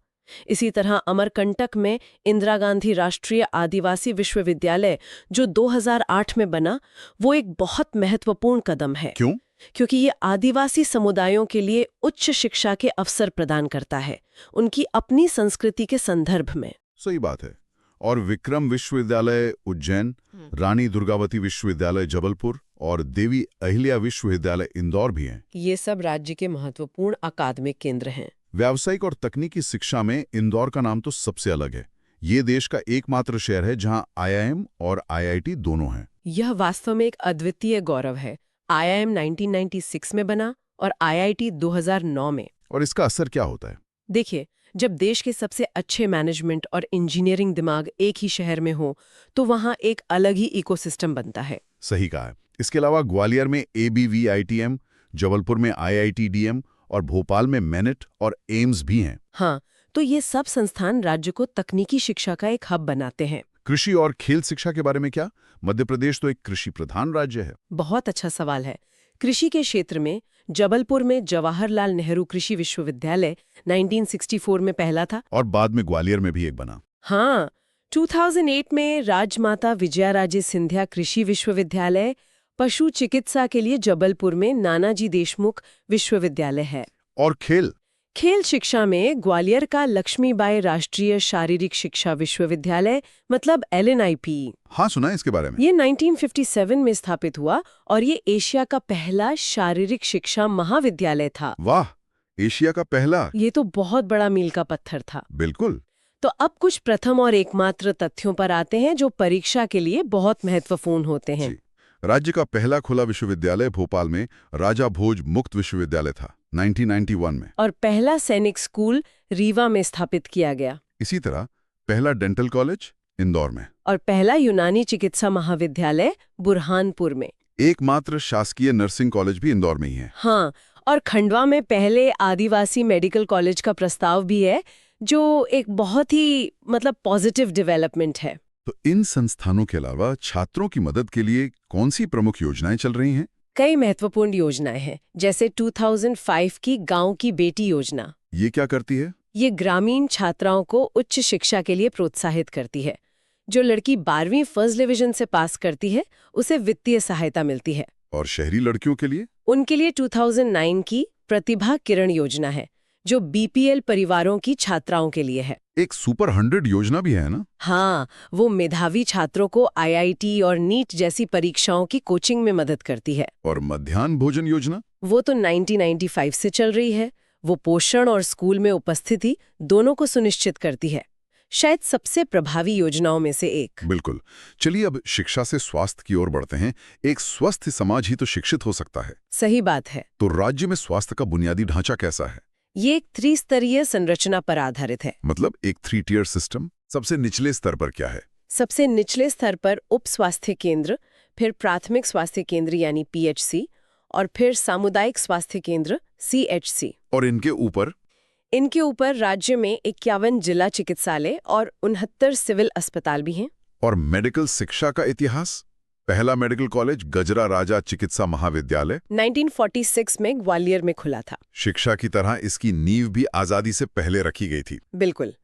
इसी तरह अमरकंटक में इंदिरा गांधी राष्ट्रीय आदिवासी विश्वविद्यालय जो 2008 में बना, वो एक बहुत महत्वपूर्ण कदम है। क्यों? क्योंकि ये आदिवासी समुदायों के लिए उच्च शिक्षा के अवसर प्रदान करता है, उनकी अपनी संस्कृति के संदर्भ में। सही बात है। और विक्रम विश्वविद्यालय उज्जैन, रानी दुर्गावती विश्वविद्यालय जबलपुर और देवी अहिल्या विश्वविद्यालय इंदौर भी हैं। ये सब राज्य के महत्वपूर्ण अकादमिक केंद्र हैं। व्यावसायिक और तकनीकी शिक्षा में इंदौर का नाम तो सबसे अलग है। ये देश का एकमात्र शहर है जहां IIM और IIT दोनों हैं। यह वास्तव में एक अद्वितीय गौरव है। IIM 1996 में बना और IIT 2009 में। और इसका असर क्या होता है? देखिए, जब देश के सबसे अच्छे मैनेजमेंट और इंजीनियरिंग दिमाग एक ही शहर में हो तो वहाँ एक अलग ही इकोसिस्टम बनता है। सही कहा है। इसके अलावा ग्वालियर में ABVITM, जबलपुर में IITDM और भोपाल में मेनिट और एम्स भी हैं। हाँ, तो ये सब संस्थान राज्य को तकनीकी शिक्षा का एक हब बनाते हैं। कृषि और खेल शिक्षा के बारे में क्या? मध्य प्रदेश तो एक कृषि प्रधान राज्य है। बहुत अच्छा सवाल है। कृषि के क्षेत्र में जबलपुर में जवाहरलाल नेहरू कृषि विश्वविद्यालय 1964 में पहला था और बाद में ग्वालियर में भी एक बना। हाँ, 2008 में राजमाता विजयाराजे सिंधिया कृषि विश्वविद्यालय, पशु चिकित्सा के लिए जबलपुर में नानाजी देशमुख विश्वविद्यालय है। और खेल शिक्षा में ग्वालियर का लक्ष्मीबाई राष्ट्रीय शारीरिक शिक्षा विश्वविद्यालय मतलब LNIP। हाँ, सुना है इसके बारे में। ये 1957 में स्थापित हुआ और ये एशिया का पहला शारीरिक शिक्षा महाविद्यालय था। वाह, एशिया का पहला। ये तो बहुत बड़ा मील का पत्थर था। बिल्कुल। तो अब कुछ प्रथम और एकमात्र तथ्यों पर आते हैं जो परीक्षा के लिए बहुत महत्वपूर्ण होते हैं। राज्य का पहला खुला विश्वविद्यालय भोपाल में राजा भोज मुक्त विश्वविद्यालय था 1991 में। और पहला सैनिक स्कूल रीवा में स्थापित किया गया। इसी तरह पहला डेंटल कॉलेज इंदौर में। और पहला यूनानी चिकित्सा महाविद्यालय बुरहानपुर में। एकमात्र शासकीय नर्सिंग कॉलेज भी इंदौर में ही है। हाँ, और खंडवा में पहले आदिवासी मेडिकल कॉलेज का प्रस्ताव भी है, जो एक बहुत ही पॉजिटिव डेवलपमेंट है। तो इन संस्थानों के अलावा छात्रों की मदद के लिए कौन सी प्रमुख योजनाएं चल रही हैं? कई महत्वपूर्ण योजनाएं हैं, जैसे 2005 की गांव की बेटी योजना। ये क्या करती है? ये ग्रामीण छात्राओं को उच्च शिक्षा के लिए प्रोत्साहित करती है। जो लड़की 12वीं फर्स्ट डिवीजन से पास करती है, उसे वित्तीय सहायता मिलती है। और शहरी लड़कियों के लिए? उनके लिए 2009 की प्रतिभा किरण योजना है, जो बीपीएल परिवारों की छात्राओं के लिए है। एक सुपर 100 योजना भी है ना? हाँ, वो मेधावी छात्रों को आईआईटी और नीट जैसी परीक्षाओं की कोचिंग में मदद करती है। और मध्याह्न भोजन योजना? वो तो 1995 से चल रही है। वो पोषण और स्कूल में उपस्थिति दोनों को सुनिश्चित करती है। शायद सबसे प्रभावी योजनाओं में से एक। बिल्कुल। चलिए अब शिक्षा से स्वास्थ्य की ओर बढ़ते हैं। एक स्वस्थ समाज ही तो शिक्षित हो सकता है। सही बात है। तो राज्य में स्वास्थ्य का बुनियादी ढांचा कैसा है? ये एक त्रिस्तरीय संरचना पर आधारित है। मतलब एक 3 टियर सिस्टम। सबसे निचले स्तर पर क्या है? सबसे निचले स्तर पर उप स्वास्थ्य केंद्र, फिर प्राथमिक स्वास्थ्य केंद्र यानी पीएचसी, और फिर सामुदायिक स्वास्थ्य केंद्र सीएचसी। और इनके ऊपर? इनके ऊपर राज्य में 51 जिला चिकित्सालय और 69 सिविल अस्पताल भी हैं। और मेडिकल शिक्षा का इतिहास? पहला मेडिकल कॉलेज गजरा राजा चिकित्सा महाविद्यालय 1946 में ग्वालियर में खुला था। शिक्षा की तरह इसकी नींव भी आजादी से पहले रखी गई थी। बिल्कुल।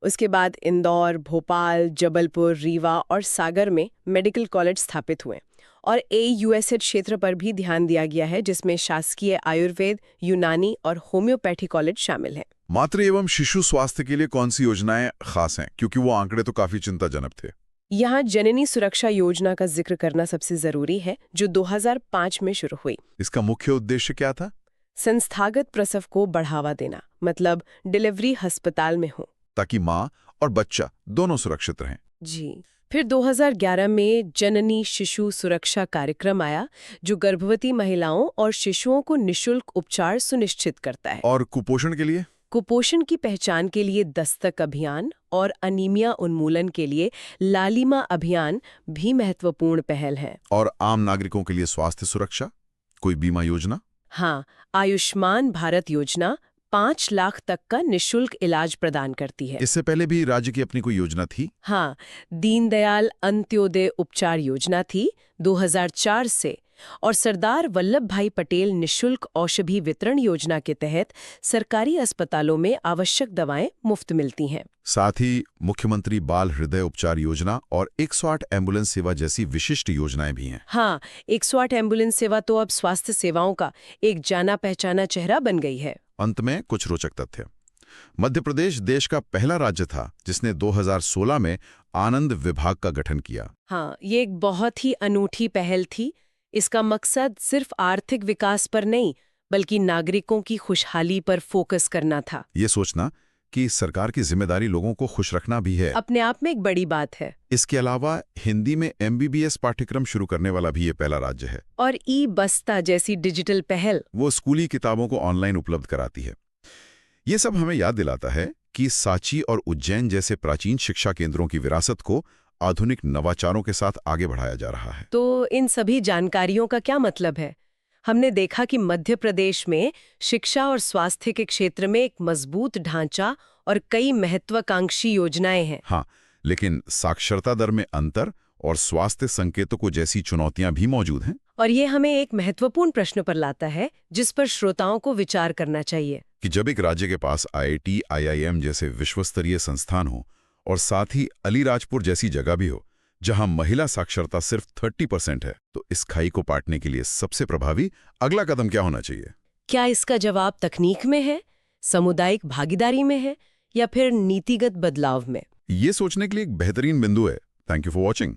उसके बाद इंदौर, भोपाल, जबलपुर, रीवा और सागर में मेडिकल कॉलेज स्थापित हुए, और AUSH क्षेत्र पर भी ध्यान दिया गया है, जिसमें शासकीय आयुर्वेद, यूनानी और होम्योपैथी कॉलेज शामिल हैं। मातृ एवं शिशु स्वास्थ्य के लिए कौन सी योजनाएं खास हैं, क्योंकि वो आंकड़े तो काफी चिंताजनक थे? यहाँ जननी सुरक्षा योजना का जिक्र करना सबसे जरूरी है, जो 2005 में शुरू हुई। इसका मुख्य उद्देश्य क्या था? संस्थागत प्रसव को बढ़ावा देना, मतलब डिलीवरी अस्पताल में हो, ताकि माँ और बच्चा दोनों सुरक्षित रहें। जी। फिर 2011 में जननी शिशु सुरक्षा कार्यक्रम आया, जो गर्भवती महिलाओं और शिशुओं को निःशुल्क उपचार सुनिश्चित करता है। और कुपोषण के लिए? कुपोषण की पहचान के लिए दस्तक अभियान और अनीमिया उन्मूलन के लिए लालिमा अभियान भी महत्वपूर्ण पहल है। और आम नागरिकों के लिए स्वास्थ्य सुरक्षा, कोई बीमा योजना? हाँ, आयुष्मान भारत योजना 5 लाख तक का निःशुल्क इलाज प्रदान करती है। इससे पहले भी राज्य की अपनी कोई योजना थी? हाँ, दीनदयाल अंत्योदय उपचार योजना थी 2004 से, और सरदार वल्लभ भाई पटेल निःशुल्क औषधि वितरण योजना के तहत सरकारी अस्पतालों में आवश्यक दवाएं मुफ्त मिलती हैं। साथ ही मुख्यमंत्री बाल हृदय उपचार योजना और 108 एम्बुलेंस सेवा जैसी विशिष्ट योजनाएं भी हैं। हाँ, 108 एम्बुलेंस सेवा तो अब स्वास्थ्य सेवाओं का एक जाना पहचाना चेहरा बन गई है। अंत में कुछ रोचक तथ्य। मध्य प्रदेश देश का पहला राज्य था जिसने 2016 में आनंद विभाग का गठन किया। हाँ, ये एक बहुत ही अनूठी पहल थी। इसका मकसद सिर्फ आर्थिक विकास पर नहीं, बल्कि नागरिकों की खुशहाली पर फोकस करना था। ये सोचना कि सरकार की जिम्मेदारी लोगों को खुश रखना भी है, अपने आप में एक बड़ी बात है। इसके अलावा हिंदी में MBBS पाठ्यक्रम शुरू करने वाला भी ये पहला राज्य है। और ई-बस्ता जैसी डिजिटल पहल, वो स्कूली किताबों को ऑनलाइन उपलब्ध कराती है। ये सब हमें याद दिलाता है कि सांची और उज्जैन जैसे प्राचीन शिक्षा केंद्रों की विरासत को आधुनिक नवाचारों के साथ आगे बढ़ाया जा रहा है। तो इन सभी जानकारियों का क्या मतलब है? हमने देखा कि मध्य प्रदेश में शिक्षा और स्वास्थ्य के क्षेत्र में एक मजबूत ढांचा और कई महत्वाकांक्षी योजनाएं हैं। हाँ, लेकिन साक्षरता दर में अंतर और स्वास्थ्य संकेतकों जैसी चुनौतियां भी मौजूद हैं। और ये हमें एक महत्वपूर्ण प्रश्न पर लाता है, जिस पर श्रोताओं को विचार करना चाहिए कि जब एक राज्य के पास IIT, IIM जैसे विश्वस्तरीय संस्थान हो और साथ ही अलीराजपुर जैसी जगह भी हो जहां महिला साक्षरता सिर्फ 30% है, तो इस खाई को पाटने के लिए सबसे प्रभावी अगला कदम क्या होना चाहिए? क्या इसका जवाब तकनीक में है, सामुदायिक भागीदारी में है, या फिर नीतिगत बदलाव में? ये सोचने के लिए एक बेहतरीन बिंदु है। Thank you for watching.